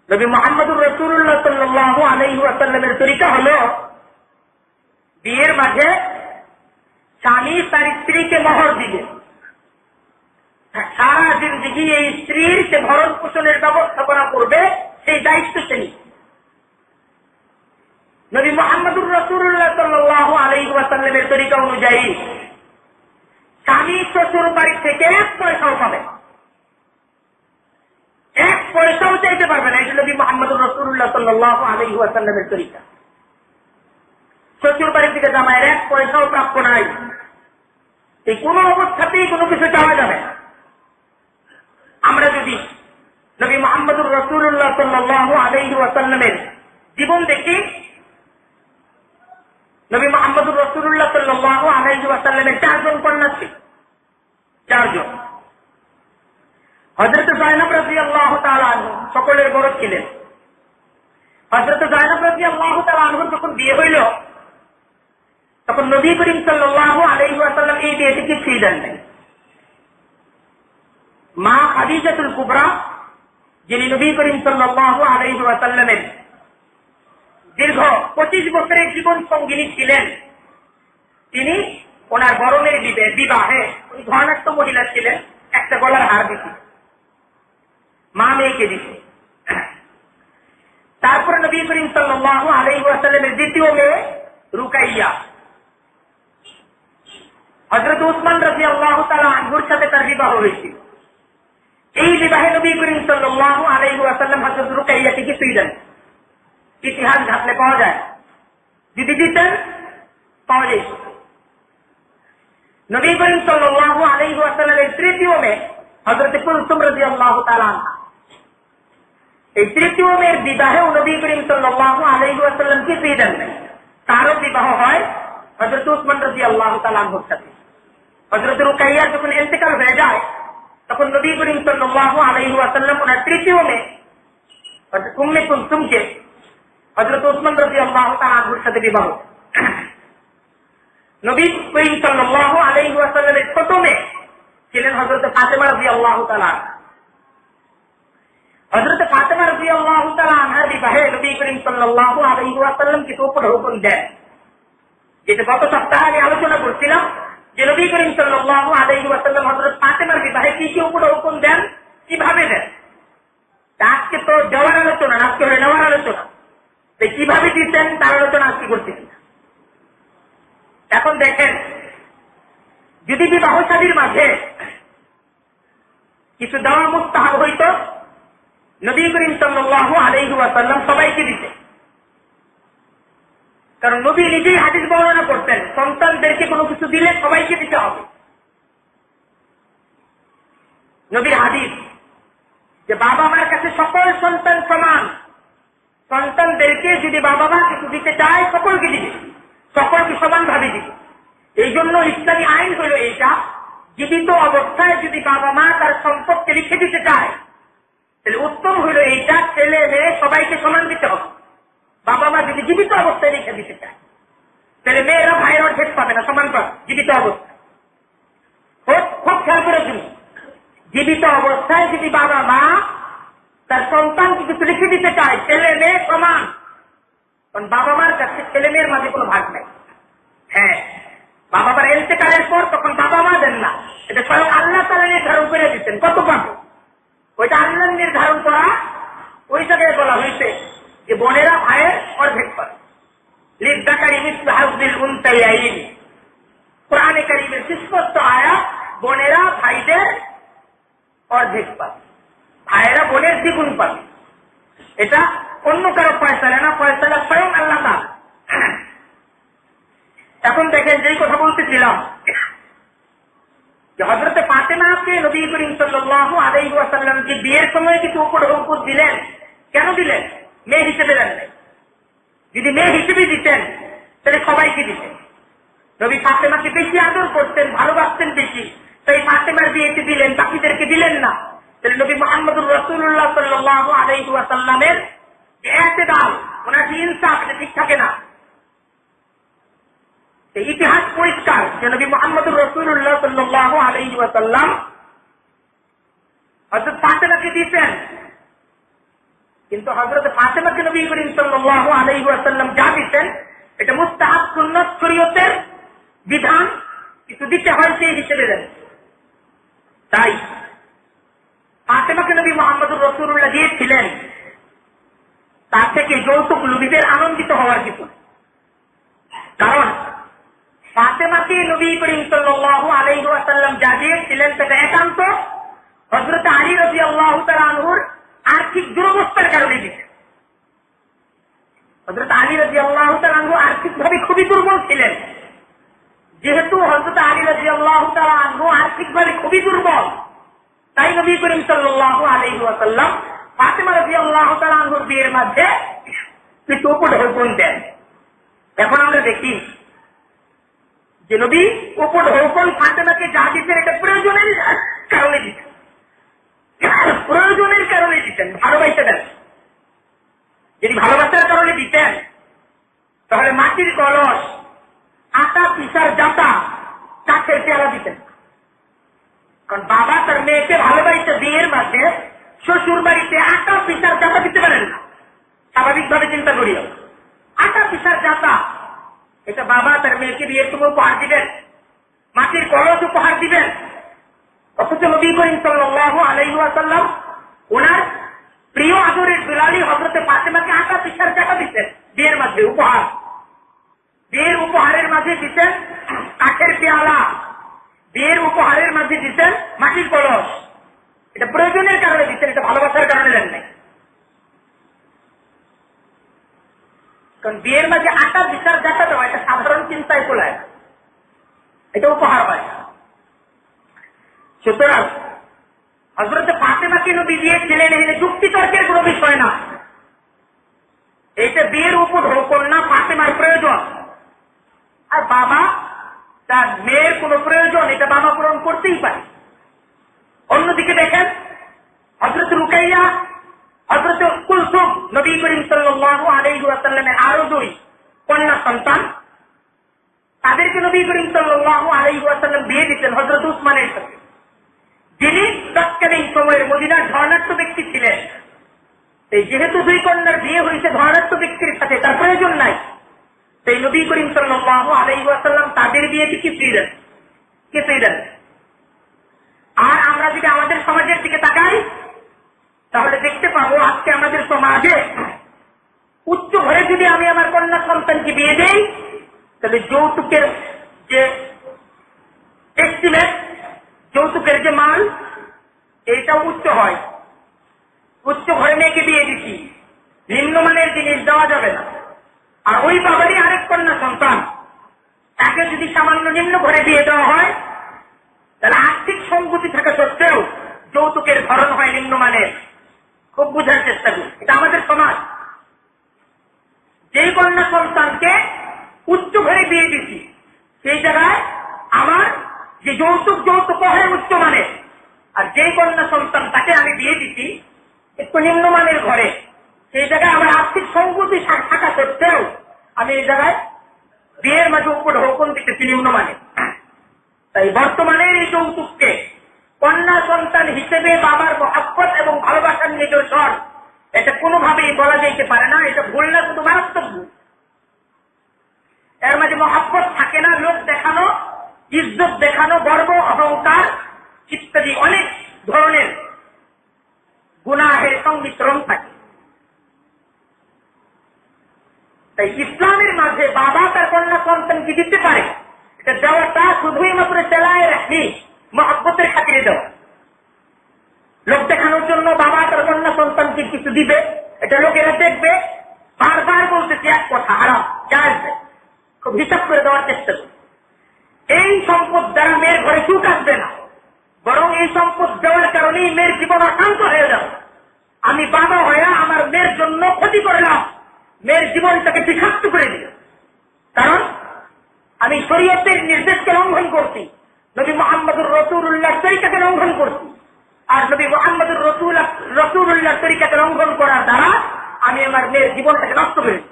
নবী মুহাম্মদুর রাসূলুল্লাহ সাল্লাল্লাহু আলাইহি ওয়াসাল্লামের তরিকা হলো বিয়ের মাঝে স্বামী তার স্ত্রীকে মোহর দিবে, সারা জিন্দেগি এই স্ত্রীর সে ভরণ পোষণের ব্যবস্থাপনা করবে, সেই দায়িত্ব সে নিবে। নবী মুহাম্মদুর রাসূলুল্লাহ সাল্লাল্লাহু আলাইহি ওয়াসাল্লামের তরিকা অনুযায়ী স্বামী শ্বশুর বাড়ি থেকে 1 পয়সাও পাবে, 1 পয়সাও চাইতে পারবে না। এটা নবী মুহাম্মদুর রাসূলুল্লাহ সাল্লাল্লাহু আলাইহি ওয়াসাল্লামের তরিকা। শ্বশুর বাড়ি থেকে জামাইয়ের 1 পয়সাও প্রাপ্য নাই, এই কোন অবস্থাতেই কোনো কিছু চাওয়া যাবে না। আমরা যদি নবী মুহাম্মদুর রাসূলুল্লাহ সাল্লাল্লাহু আলাইহি ওয়াসাল্লামের জীবন দেখি, নবী মুহাম্মদুর রাসূলুল্লাহ সাল্লাল্লাহু আলাইহি ওয়াসাল্লামের 4 জন কন্যা ছিল, 4 জন। হযরত যায়েনব রাদিয়াল্লাহু তাআলা আনহা সকলের বড় ছিলেন। হযরত যায়েনব রাদিয়াল্লাহু তাআলা আনহার যখন বিয়ে হইল, তখন নবী করিম সাল্লাল্লাহু আলাইহি ওয়াসাল্লাম এই বিয়েতে কিছুই দেন নাই। মা খাদিজাতুল কুবরা, যিনি নবী করিম সাল্লাল্লাহু আলাইহি ওয়াসাল্লামের দীর্ঘ 25 বছরের জীবন সঙ্গিনী ছিলেন, তিনি ওনার বরণের বিবাহে উনি ধনাঢ্য মহিলা ছিলেন, একটা গলার হার দিতেন। মা মেয়েকে দিছে। তারপরে নবী করিম সাল্লাল্লাহু আলাইহি ওয়াসাল্লামের দ্বিতীয় মেয়ে রুকাইয়া, হযরত উসমান রাদিয়াল্লাহু তাআলা আনহুর সাথে তার বিবাহ হয়েছিল। এই বিবাহে নবী করিম সাল্লাল্লাহু আলাইহি ওয়াসাল্লাম হযরত রুকাইয়াকে কিছুই দেন, ইতিহাস ঘাটলে পাওয়া যায়, যদি দিতেন পাওয়া যায়। নবী করিম সাল্লাল্লাহু আলাইহি ওয়াসাল্লামের তৃতীয় মেয়ে হযরত কুলসুম রাদিয়াল্লাহু তাআলা আনহা, এই তৃতীয় মেয়ের বিবাহেও নবী করিম সাল্লাল্লাহু আলাইহি ওয়াসাল্লাম কিছুই দেন নাই। তারও বিবাহ হয় হযরত উসমান রাদিয়াল্লাহু তাআলা আনহুর সাথে। হযরত রুকাইয়া যখন ইন্তেকাল হয়ে যায় তখন নবী করিম সাল্লাল্লাহু আলাইহি ওয়াসাল্লাম ওনার তৃতীয় মেয়ে হযরত উম্মে কুলসুমকে হযরত উসমান রাদিয়াল্লাহু তাআলা আনহুর সাথে বিবাহ। নবী করিম সাল্লাল্লাহু আলাইহি ওয়াসাল্লামের ছোট মেয়ে ছিলেন হযরত ফাতেমা রাদিয়াল্লাহু তাআলা। হযরত ফাতেমা রাদিয়াল্লাহু তাআলা আনহার বিবাহে নবী করিম সাল্লাল্লাহু আলাইহি ওয়াসাল্লাম কিছু হুকুম দেন, যেটা গত সপ্তাহে আমি আলোচনা করছিলাম যে নবী করিম সাল্লাল্লাহু আলাইহি ওয়াসাল্লাম হযরত ফাতেমার বিবাহে কি কি হুকুম দেন, কিভাবে দেন। আজকে তো দেওয়ার আলোচনা, আজকে হয়ে নেওয়ার আলোচনা, কিভাবে দিচ্ছেন তার আলোচনা আজকে করতেছি। এখন দেখেন, যদি বিবাহ শাদীর মাঝে কিছু দেওয়া মুস্তাহাব হইত, নবী করিম সাল্লাল্লাহু আলাইহি ওয়াসাল্লাম সবাইকে দিতেন। কারণ নবী নিজেই হাদিস বর্ণনা করতেন, সন্তানদেরকে কোনো কিছু দিলে সবাইকে দিতে হবে। নবীর হাদিস যে বাবা মার কাছে সকল সন্তান সমান, সন্তানদেরকে যদি বাবা মা কিছু দিতে চায় সকলকে দিবে, সকলকে সমানভাবে দিবে। এই জন্য ইসলামী আইন হলো এইটা, জীবিত অবস্থায় যদি বাবা মা তার সম্পদকে লিখে দিতে চায় তাহলে উত্তম হলো এইটা, ছেলে মেয়ে সবাইকে সমান দিতে হবে। বাবা মা যদি জীবিত অবস্থায় লিখে দিতে চায় তাহলে মেয়েরা ভাইয়ের অর্ধেক পাবে না, সমান পাবে জীবিত অবস্থায়। খুব খেয়াল করে শুনি, জীবিত অবস্থায় যদি বাবা মা তার সন্তানকে কিছু লিখে দিতে চায় ছেলে মেয়ে সমান, কারণ বাবা মার কাছে ছেলে মেয়ের মাঝে কোনো ভাগ নাই। হ্যাঁ, বাবা মার ইন্তেকালের পর তখন বাবা মা দেন না, এটা স্বয়ং আল্লাহ তাআলা নির্ধারণ করে দিচ্ছেন কত পাবে, ওইটা আল্লাহ নির্ধারণ করা। ওই জায়গায় বলা হয়েছে যে বোনেরা ভাইয়ের অর্ধেক পাবে, লিযযাকারি মিসলু হাযযিল উনসায়াইন। কোরআনে কারীমের সুস্পষ্ট আয়াত, বোনেরা ভাইদের অর্ধেক পাবে, ভাইয়েরা বোনের দ্বিগুণ পাবে। এটা অন্য কারো ফয়সালা না, ফয়সালা স্বয়ং আল্লাহ তাআলা। এখন দেখেন, যেই কথা বলতেছিলাম যে হযরতে ফাতেমাকে নবী করিম সাল্লাল্লাহু আলাইহি ওয়াসাল্লাম যে বিয়ের সময় কিছু উপঢৌকন দিলেন, কেন দিলেন? মেয়ে হিসেবে দেন নাই। যদি মেয়ে হিসেবে দিতেন তাহলে সবাইকে দিতেন। নবী ফাতেমাকে বেশি আদর করতেন, ভালোবাসতেন বেশি, তাই ফাতেমার বিয়েতে দিলেন, বাকিদেরকে দিলেন না। তাহলে নবী মুহাম্মদুর রাসূলুল্লাহ সাল্লাল্লাহু আলাইহি ওয়াসাল্লামের যে ইতিদাল, ওনার যে ইনসাফ, এটা ঠিক থাকে না। ইতিহাস পরিষ্কার যে নবী মুহাম্মদুর রাসূলুল্লাহ সাল্লাল্লাহু আলাইহি ওয়াসাল্লাম হযরত ফাতেমাকে দিতেন, কিন্তু হযরত ফাতেমাকে নবী করিম সাল্লাল্লাহু আলাইহি ওয়াসাল্লাম যা দিতেন এটা মুস্তাহাব সুন্নাত শরীয়তের বিধান, কিছু দিতে হয় সেই হিসেবে দেন। তাই ফাতেমাকে নবী মুহাম্মদুর রাসূলুল্লাহ দিয়েছিলেন, তার থেকে যৌতুক লোভীদের আনন্দিত হওয়ার কিছু। কারণ ফাতেমাকে নবী করিম সাল্লাল্লাহু আলাইহি ওয়াসাল্লাম যা দিয়েছিলেন সেটা একান্ত হযরত আলী রাদিয়াল্লাহু তাআলা আনহুর আর্থিক দুরবস্থার কারণে দিতেন। হযরত আলী রাদিয়াল্লাহু তাআলা আনহু আর্থিকভাবে খুবই দুর্বল ছিলেন। যেহেতু হযরত আলী রাদিয়াল্লাহু তাআলা আনহু আর্থিকভাবে খুবই দুর্বল, তাই নবী করিম সাল্লাল্লাহু আলাইহি ওয়াসাল্লাম ফাতেমা রাদিয়াল্লাহু তাআলা আনহুর বিয়ের মধ্যে কিছু উপঢৌকন দেন। এখন আমরা দেখি যে নবী উপঢৌকন ফাতেমাকে যা দিতেন এটা প্রয়োজনের কারণে দিতেন, প্রয়োজনের কারণে দিতেন, ভালোবাসা দেন। যদি ভালোবাসার কারণে দিতেন তাহলে মাটির কলস, আটা পিসার জাতা, কাঠের পেয়ালা দিতেন। কারণ বাবা তার মেয়েকে ভালোবাসা বিয়ের মাঝে শ্বশুর বাড়িতে আটা পিসার জাতা দিতে পারেন না। স্বাভাবিকভাবে চিন্তা করিও, আটা পিসার জাতা এটা বাবা তার মেয়েকে বিয়ের সময় উপহার দিবেন, মাটির কলস উপহার দিবেন। অথচ নবী করিম সাল্লাল্লাহু আলাইহি ওয়াসাল্লাম ওনার প্রিয় আদরের দুলালী হযরতে ফাতেমাকে আটা পিঠার টাকা দিতেন বিয়ের মাঝে উপহার। বিয়ের উপহারের মাঝে দিতেন কাঠের পেয়ালা, বিয়ের উপহারের মাঝে দিতেন মাটির কলস। এটা প্রয়োজনের কারণে দিতেন, এটা ভালোবাসার কারণে দেন নাই। কারণ বিয়ের মাঝে আটা বিচার দেখা দেওয়া এটা সাধারণ চিন্তায় তোলায়, এটা উপহার হয়। সুতরাং হযরতে ফাতেমাকে নবী দিয়েছিলেন, এখানে যুক্তি তর্কের কোনো বিষয় না। এইটা বিয়ের উপর কন্যা ফাতেমার প্রয়োজন, আর বাবা তার মেয়ের কোনো প্রয়োজন এটা বাবা পূরণ করতেই পারে। অন্যদিকে দেখেন হযরত রুকাইয়া, হযরত কুলসুম, নবী করিম সাল্লাল্লাহু আলাইহি ওয়াসাল্লামের আরো দুই কন্যা সন্তান, তাদেরকে নবী করিম সাল্লাল্লাহু আলাইহি ওয়াসাল্লাম বিয়ে দিতেন হযরত উসমানের সাথে, যিনি তৎকালীন সময়ের মদিনার ধনাঢ্য ব্যক্তি ছিলেন। এই যেহেতু দুই কন্যার বিয়ে হয়েছে ধনাঢ্য ব্যক্তির সাথে, তার প্রয়োজন নাই, সেই নবী করিম সাল্লাল্লাহু আলাইহি ওয়াসাল্লাম তাদের বিয়েতে কিছুই দেন। আর আমরা যদি আমাদের সমাজের দিকে তাকাই তাহলে দেখতে পাবো আজকে আমাদের সমাজে উচ্চ ঘরে যদি আমি আমার কন্যা সন্তানকে বিয়ে দেই তাহলে যৌতুকের যে এস্টিমেট, যৌতুকের যে মান, এইটাও উচ্চ হয়। উচ্চ ঘরে মেয়েকে বিয়ে দিচ্ছি, নিম্নমানের জিনিস দেওয়া যাবে না। আর ওই বাবারই আরেক কন্যা সন্তান, তাকে যদি সামান্য নিম্ন ঘরে বিয়ে দেওয়া হয় তাহলে আর্থিক সংগতি থাকা সত্ত্বেও যৌতুকের ধরন হয় নিম্নমানের। খুব বোঝার চেষ্টা করি, এটা আমাদের সমাজ। যেই কন্যা সন্তানকে উচ্চ ঘরে বিয়ে দিচ্ছি সেই জায়গায় আমার যে যৌতুক হয় উচ্চ মানের, আর যেই কন্যা সন্তান তাকে আমি বিয়ে দিচ্ছি একটু নিম্নমানের ঘরে, সেই জায়গায় আমার আর্থিক সংগতি থাকা সত্ত্বেও আমি এই জায়গায় বিয়ের মাঝে উপর হুকুম দিতেছি নিম্নমানের। তাই বর্তমানের এই যৌতুককে কন্যা সন্তান হিসেবে বাবার মহব্বত এবং ভালোবাসার নিদর্শন, এটা কোনোভাবেই বলা যাইতে পারে না। এটা ভুল না, শুধু মারাত্মক ভুল। এর মাঝে মহব্বত থাকে না, লোক দেখানো, ইজ্জত দেখানো, গর্ব, অহংকার ইত্যাদি অনেক ধরনের গুনাহের সংমিশ্রণ থাকে। তাই ইসলামের মাঝে বাবা তার কন্যা সন্তানকে দিতে পারে, এটা দেওয়াটা শুধুই মাত্র চালায় রাখি মহব্বতের খাতিরে দেওয়া। লোক দেখানোর জন্য বাবা তার কন্যা সন্তানকে কিছু দিবে, এটা লোকেরা দেখবে, বারবার বলতেছে এক কথা হারাম, জায়েজ, খুব হিসাব করে দেওয়ার চেষ্টা করবে। এই সম্পদ দ্বারা মেয়ের ঘরে সুখ আসবে না, বরং এই সম্পদ দেওয়ার কারণেই মেয়ের জীবন অশান্ত হয়ে যাবে। আমি বাবা হয়ে আমার মেয়ের জন্য ক্ষতি করলাম, মেয়ের জীবনটাকে বিষাক্ত করে দিল, কারণ আমি শরীয়তের নির্দেশকে লঙ্ঘন করছি, নবী মুহাম্মদুর রাসূলুল্লাহর তরিকাকে লঙ্ঘন করছি। আর নবী মুহাম্মদুর রাসূলুল্লাহর তরিকাকে লঙ্ঘন করার দ্বারা আমি আমার মেয়ের জীবনটাকে নষ্ট করেছি।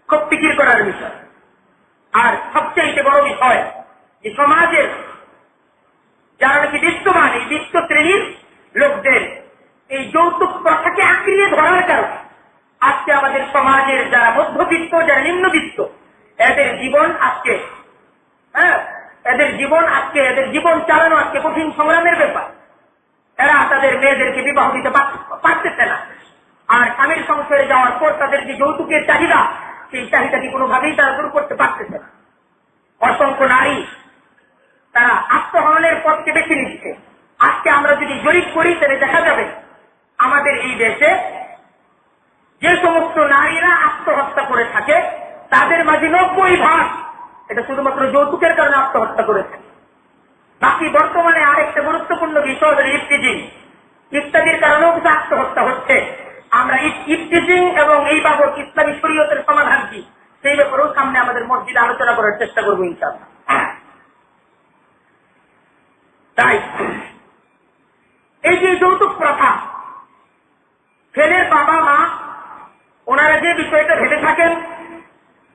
খুব ফিকির করার বিষয়। আর সবচেয়ে বড় বিষয়, যে সমাজের যারা নাকি বিত্তমান, এই বিত্ত শ্রেণীর লোকদের এই যৌতুক প্রথাকে আঁকড়িয়ে ধরার কারণে আজকে আমাদের সমাজের যারা মধ্যবিত্ত, যারা নিম্নবিত্ত, এদের জীবন আজকে এদের জীবন চালানো আজকে কঠিন সংগ্রামের ব্যাপার। এরা তাদের মেয়েদেরকে বিবাহ দিতে পারতেছে না। আর স্বামীর সংসারে যাওয়ার পর তাদের যে যৌতুকের চাহিদা, সেই চাহিদাটি কোনোভাবেই তারা দূর করতে পারতেছে না। অসংখ্য নারী তারা আত্মহননের পথকে বেছে নিচ্ছে। আজকে আমরা যদি জরিপ করি তাহলে দেখা যাবে আমাদের এই দেশে যে সমস্ত নারীরা আত্মহত্যা করে থাকে তাদের মাঝে 90% এটা শুধুমাত্র যৌতুকের কারণে আত্মহত্যা করেছে। বাকি বর্তমানে আরেকটা গুরুত্বপূর্ণ বিষয় হল ইফতিজিং ইত্যাদির কারণেও কিছু আত্মহত্যা হচ্ছে। আমরা ইফতিজিং এবং এই বাবদ ইসলামী শরীয়তের সমাধান কি সেই ব্যাপারেও সামনে আমাদের মসজিদে আলোচনা করার চেষ্টা করবো ইনশাআল্লাহ। তাই এই যে যৌতুক প্রথা, ছেলের বাবা মা ওনারা যে বিষয়টা ভেবে থাকেন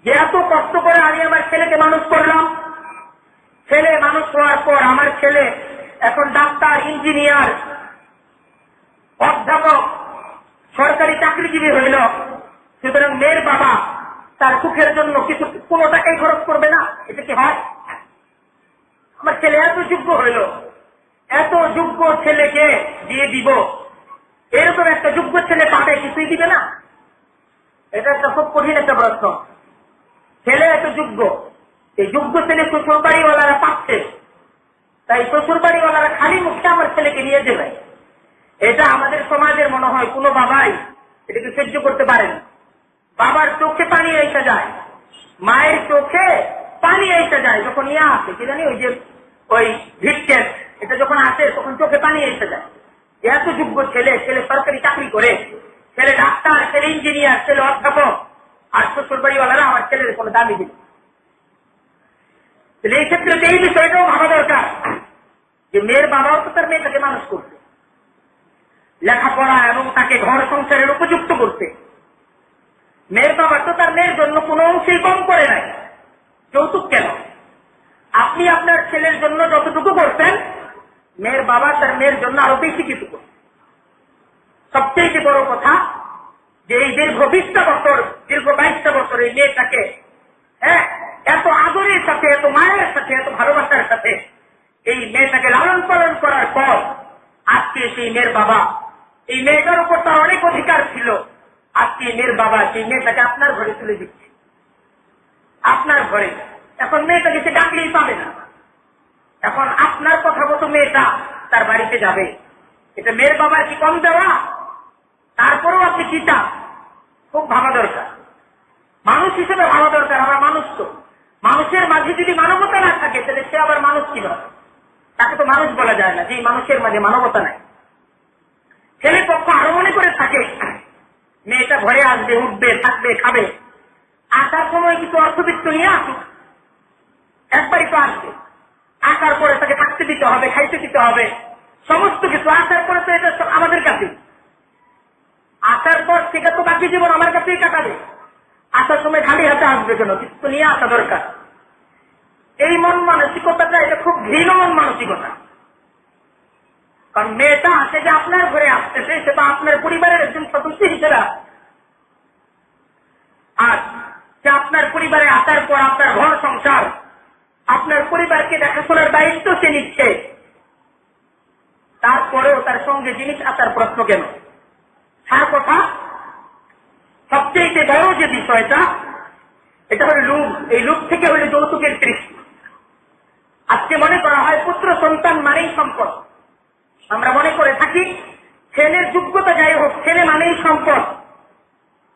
যে এত কষ্ট করে আমি আমার ছেলেকে মানুষ করলাম, ছেলে মানুষ হওয়ার পর আমার ছেলে এখন ডাক্তার, ইঞ্জিনিয়ার, অধ্যাপক, সরকারি চাকরিজীবী হইল, সুতরাং মেয়ের বাবা তার সুখের জন্য কোনো টাকাই খরচ করবে না। এটা কি হয়? আমার ছেলে এত যোগ্য হইল, এত যোগ্য ছেলেকে দিয়ে দিব, এরকম একটা যোগ্য ছেলে পাঠায় কিছুই দিবে না? এটা একটা খুব কঠিন একটা প্রশ্ন। ছেলে এত যোগ্য, এই যোগ্য ছেলে শ্বশুর বাড়িওয়ালারা পাচ্ছে, তাই শ্বশুর বাড়িওয়ালারা খালি মুখে আমার ছেলেকে নিয়ে যাবে। এটা আমাদের সমাজের মনে হয় কোনো বাবাই এটাকে সহ্য করতে পারে না। বাবার চোখে পানি এসে যায়, মায়ের চোখে পানি এসে যায় যখন নিয়ে আসে, কি জানি ওই যে ওই ভিটকেট, এটা যখন আসে তখন চোখে পানি এসে যায়। এত যোগ্য ছেলে, ছেলে সরকারি চাকরি করে, ছেলে ডাক্তার, ছেলে ইঞ্জিনিয়ার, ছেলে অধ্যাপক, আর শ্বশুর বাড়িওয়ালারা আমার ছেলের কোনো দামি দিবে। এই ক্ষেত্রে এই বিষয়টাও ভাবা দরকার যে মেয়ের বাবাও তো তার মেয়েটাকে মানুষ করছে, লেখাপড়া এবং তাকে ঘর সংসারের উপযুক্ত করতে। মেয়ের বাবা তো তার মেয়ের জন্য কোনো অংশেই কম করে নাই। যৌতুক কেন? আপনি আপনার ছেলের জন্য যতটুকু করছেন, মেয়ের বাবা তার মেয়ের জন্য আরো বেশি কিছু করছে। সবচেয়ে বড় কথা যে এই দীর্ঘ 20টা বছর, দীর্ঘ 22টা বছর এই মেয়েটাকে এত আদরের সাথে, এত মায়ের সাথে, এত ভালোবাসার সাথে এই মেয়েটাকে লালন পালন করার পর আজকে সেই মেয়ের বাবা, এই মেয়েটার উপর তার অনেক অধিকার ছিল, আজকে মেয়ের বাবা সেই মেয়েটাকে আপনার ঘরে তুলে দিচ্ছে, আপনার ঘরে। এখন মেয়েটাকে সে ডাকলেই পাবে না, এখন আপনার কথা মতো মেয়েটা তার বাড়িতে যাবে। এটা মেয়ের বাবার কি কম দেওয়া? তারপরেও আপনি কি চান? খুব ভাবা দরকার, মানুষ হিসেবে ভাবা দরকার। আমরা মানুষ তো, মানুষের মাঝে যদি মানবতা না থাকে তাহলে সে আবার মানুষ কিভাবে? তাকে তো মানুষ বলা যায় না যে মানুষের মাঝে মানবতা নাই। ছেলে পক্ষ আরো মনে করে থাকে মেয়েটা ঘরে আসবে, উঠবে, থাকবে, খাবে, আসার সময় কিছু অর্থবিত্ত নিয়ে আসুক, একবারই তো আসবে, আসার পরে তাকে থাকতে দিতে হবে, খাইতে দিতে হবে, সমস্ত কিছু। আসার পরে তো এটা আমাদের কাছে, আসার পর সেটা তো বাকি জীবন আমার কাছেই কাটাবে। আসার সময় খালি হাতে আসবে কেন? কিছু তো নিয়ে আসা দরকার। এই মন মানসিকতাটা এটা খুব ঘৃণ মন মানসিকতা। কারণ মেয়েটা আসে যে আপনার ঘরে আসতেছে, সেটা আপনার পরিবারের একজন সদস্য হিসেবে, আর সে আপনার পরিবারে আসার পর আপনার ঘর সংসার, আপনার পরিবারকে দেখাশোনার দায়িত্ব সে নিচ্ছে, তারপরেও তার সঙ্গে জিনিস আসার প্রশ্ন কেন? তার কথা সবচেয়ে বড় যে বিষয়টা, এটা হল লোভ। এই লোভ থেকে হল যৌতুকের সৃষ্টি। আজকে মনে করা হয় পুত্র সন্তান মানেই সম্পদ। আমরা মনে করে থাকি ছেলের যোগ্যতা যাই হোক, ছেলে মানেই সম্পদ।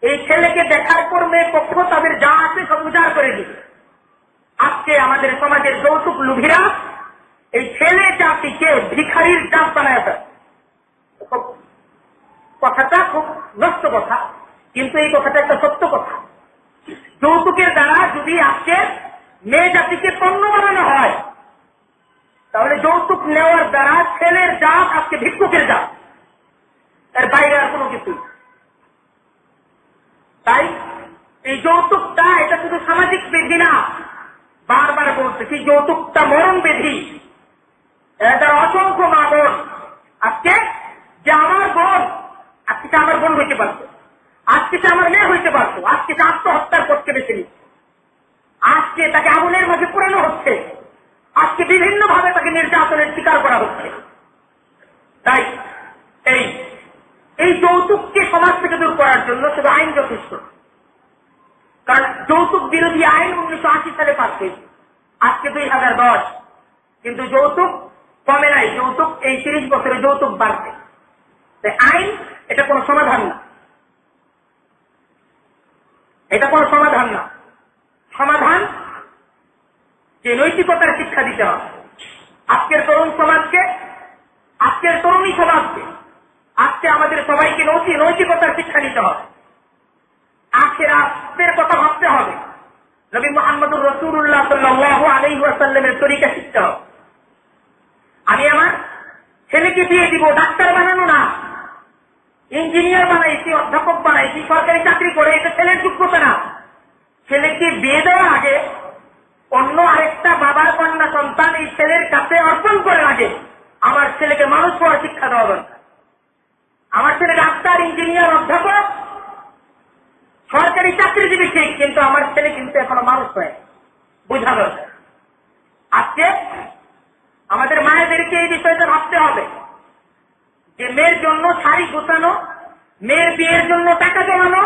এই ছেলেকে দেখার পর মেয়ে পক্ষ তাদের যা আছে সব উজাড় করে দিবে। আজকে আমাদের সমাজের যৌতুক লোভীরা এই ছেলে জাতিকে ভিখারির জাত বানায় ফেলে। কথাটা খুব নষ্ট কথা, কিন্তু এই কথাটা একটা সত্য কথা। যৌতুকের দ্বারা যদি আজকে মেয়ে জাতিকে পণ্য বানানো হয়, তাহলে যৌতুক নেওয়ার দ্বারা ছেলের জাত আজকে ভিক্ষুকের জাত, এর বাইরে আর কোনো কিছু। তাই এই যৌতুকটা এটা শুধু সামাজিক বিধি না, বারবার বলতেছি যৌতুকটা মরণ বিধি। এটা অসংখ্য মা বোন আজকে যে আমার বোন, আজকে সে আমার বোন হইতে পারতো, আজকে সে আমার মেয়ে হইতে পারতো, আজকে সে আত্মহত্যার পথকে বেছে নিচ্ছে, আজকে তাকে আগুনের মাঝে পোড়ানো হচ্ছে, আজকে বিভিন্ন ভাবে তাকে নির্যাতনের শিকার করা হচ্ছে। তাই এই যৌতুককে সমাজ থেকে দূর করার জন্য শুধু আইন যথেষ্ট। কারণ যৌতুক বিরোধী আইন 1980 সালে পাস হয়েছে, আজকে 2010, কিন্তু যৌতুক কমে নাই। যৌতুক এই 30 বছরে যৌতুক বাড়ছে। তাই আইন এটা কোনো সমাধান না, এটা কোনো সমাধান না। সমাধান যে নৈতিকতার শিক্ষা দিতে হবে আজকের তরুণ সমাজকে, আজকের তরুণী সমাজকে। আজকে আমাদের সবাইকে নৈতিকতার শিক্ষা নিতে হবে, আখিরাতের কথা ভাবতে হবে, নবী মুহাম্মদুর রাসূলুল্লাহ সাল্লাল্লাহু আলাইহি ওয়াসাল্লামের তরিকা শিখতে হবে। আমি আমার ছেলেকে বিয়ে দিব ডাক্তার বানানো না, ইঞ্জিনিয়ার বানাইছি, অধ্যাপক বানাইছি, সরকারি চাকরি করে, এটা ছেলের যোগ্যতা না। ছেলেকে বিয়ে দেওয়ার আগে অন্য আরেকটা বাবার কন্যা সন্তান এই ছেলের কাছে অর্পণ করে আগে আমার ছেলেকে মানুষ হওয়ার শিক্ষা দেওয়া দরকার। আমার ছেলে ডাক্তার, ইঞ্জিনিয়ার, অধ্যাপক, সরকারি চাকরিজীবী ঠিক, কিন্তু আমার ছেলে কিন্তু এখনো মানুষ হয়, বোঝা দরকার। আজকে আমাদের মায়েদেরকে এই বিষয়টা ভাবতে হবে যে মেয়ের জন্য শাড়ি গোছানো, মেয়ের বিয়ের জন্য টাকা জমানো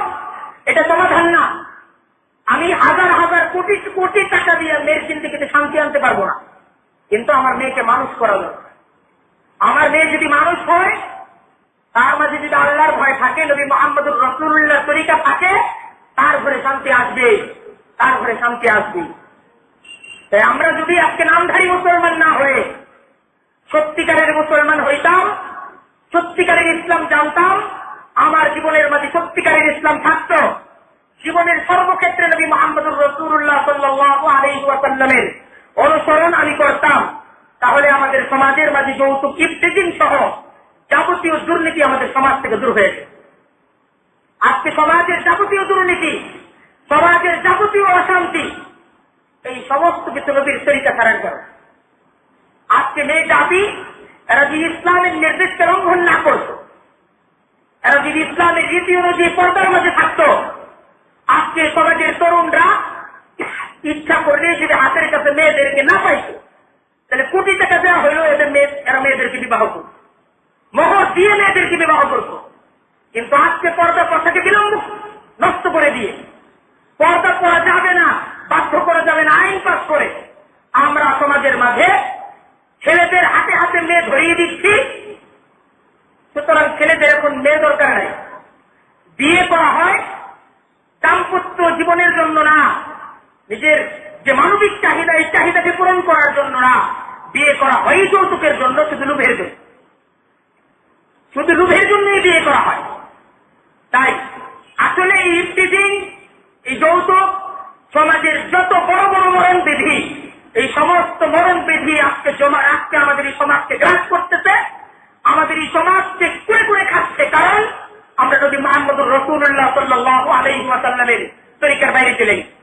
এটা সমাধান না। আমি হাজার হাজার কোটি কোটি টাকা দিয়ে মেয়ের জিন্দেগিতে শান্তি আনতে পারবো না, কিন্তু আমার মেয়েকে মানুষ করা দরকার। আমার মেয়ে যদি মানুষ হয়, তার মাঝে যদি আল্লাহর ভয় থাকে, নবী মুহাম্মদুর রাসূলুল্লাহ তরিকা থাকে, তার ঘরে শান্তি আসবে, তার ঘরে শান্তি আসবে। তাই আমরা যদি আজকে নামধারী মুসলমান না হয়ে সত্যিকারের মুসলমান হইতাম, সত্যিকারের ইসলাম জানতাম, আমার জীবনের মাঝে সত্যিকারের ইসলাম থাকতো, জীবনের সর্বক্ষেত্রে নবী মুহাম্মদুর রাসূলুল্লাহ সাল্লাল্লাহু আলাইহি ওয়াসাল্লামের অনুসরণ আমি করতাম, তাহলে আমাদের সমাজের মাঝে যৌতুক ইফতিজিং সহ যাবতীয় দুর্নীতি আমাদের সমাজ থেকে দূর হয়ে যায়। আজকে সমাজের যাবতীয় দুর্নীতি, সমাজের যাবতীয় অশান্তি, এই সমস্ত কিছু নবীর তরিকা ছাড়ার কারণ। আজকে মেয়ে জাতি এরা যদি ইসলামের নির্দেশকে লঙ্ঘন না করত, এরা যদি ইসলামের রীতি অনুযায়ী পর্দার মাঝে থাকত, আজকে সমাজের তরুণরা ইচ্ছা করলে যদি হাতের কাছে মেয়েদেরকে না পাইত, তাহলে কোটি টাকা দেওয়া হইলেও এরা মেয়েদেরকে বিবাহ করত, মোহর দিয়ে মেয়েদেরকে বিবাহ করত। কিন্তু আজকে পর্দা প্রথাকে বিলম্ব নষ্ট করে দিয়ে পর্দা করা যাবে না, বাধ্য করা যাবে না আইন পাস করে আমরা সমাজের মাঝে ছেলেদের হাতে হাতে মেয়ে ধরিয়ে দিচ্ছি। সুতরাং ছেলেদের এখন মেয়ে দরকার নাই, বিয়ে করা হয় দাম্পত্য জীবনের জন্য না, নিজের যে মানবিক চাহিদা, এই চাহিদাকে পূরণ করার জন্য না, বিয়ে করা হয় যৌতুকের জন্য, শুধু লোভের জন্য, শুধু লোভের জন্যই বিয়ে করা হয়। তাই আসলে এই ইফতিজিং, এই যৌতুক সমাজের যত বড় বড় মরণ বিধি, এই সমস্ত মরণ বিধি আজকে আমাদের এই সমাজকে গ্রাস করতেছে, আমাদের এই সমাজকে কুড়ে কুড়ে খাচ্ছে। কারণ আমরা নবী মুহাম্মদুর রাসূলুল্লাহ সাল্লাল্লাহু আলাইহি ওয়াসাল্লামের তরিকার বাইরে চলে গেছি।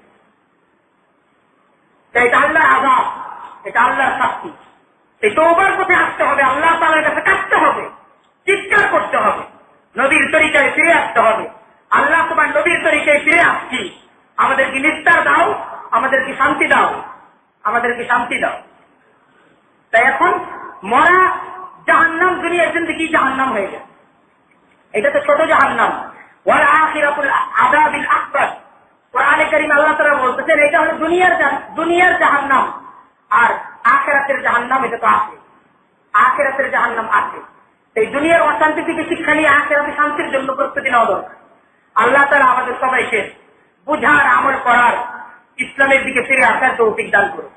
তাই এটা আল্লাহর আযাব, এটা আল্লাহর শাস্তি। এই তওবার পথে আসতে হবে, আল্লাহ তাআলার কাছে কাঁদতে হবে, চিৎকার করতে হবে, নবীর তরিকায় ফিরে আসতে হবে। আল্লাহ তোমার নবীর তরিকায় ফিরে আসছি, আমাদেরকে নিস্তার দাও, আমাদেরকে শান্তি দাও, আমাদেরকে শান্তি দাও। তাই এখন মরা জাহান্নাম, দুনিয়ার জিন্দেগি জাহান্নাম হয়ে যায়, এটা তো ছোট জাহান্নাম। ওয়াল আখিরাতুল আযাবিল আকবার, কোরআনে কারীম আল্লাহ তাআলা বলতেছেন এটা হলো দুনিয়ার জাহান্নাম, আর আখিরাতের জাহান্নাম এটা তো আছে, আখিরাতের জাহান্নাম আছে। এই দুনিয়ার অশান্তি থেকে শিক্ষা নিয়ে আখিরাতে শান্তির জন্য প্রস্তুতি নেওয়া দরকার। আল্লাহ তাআলা আমাদের সবাইকে বুঝার, আমল করার, ইসলামের দিকে ফিরে আসার তৌফিক দান করুন।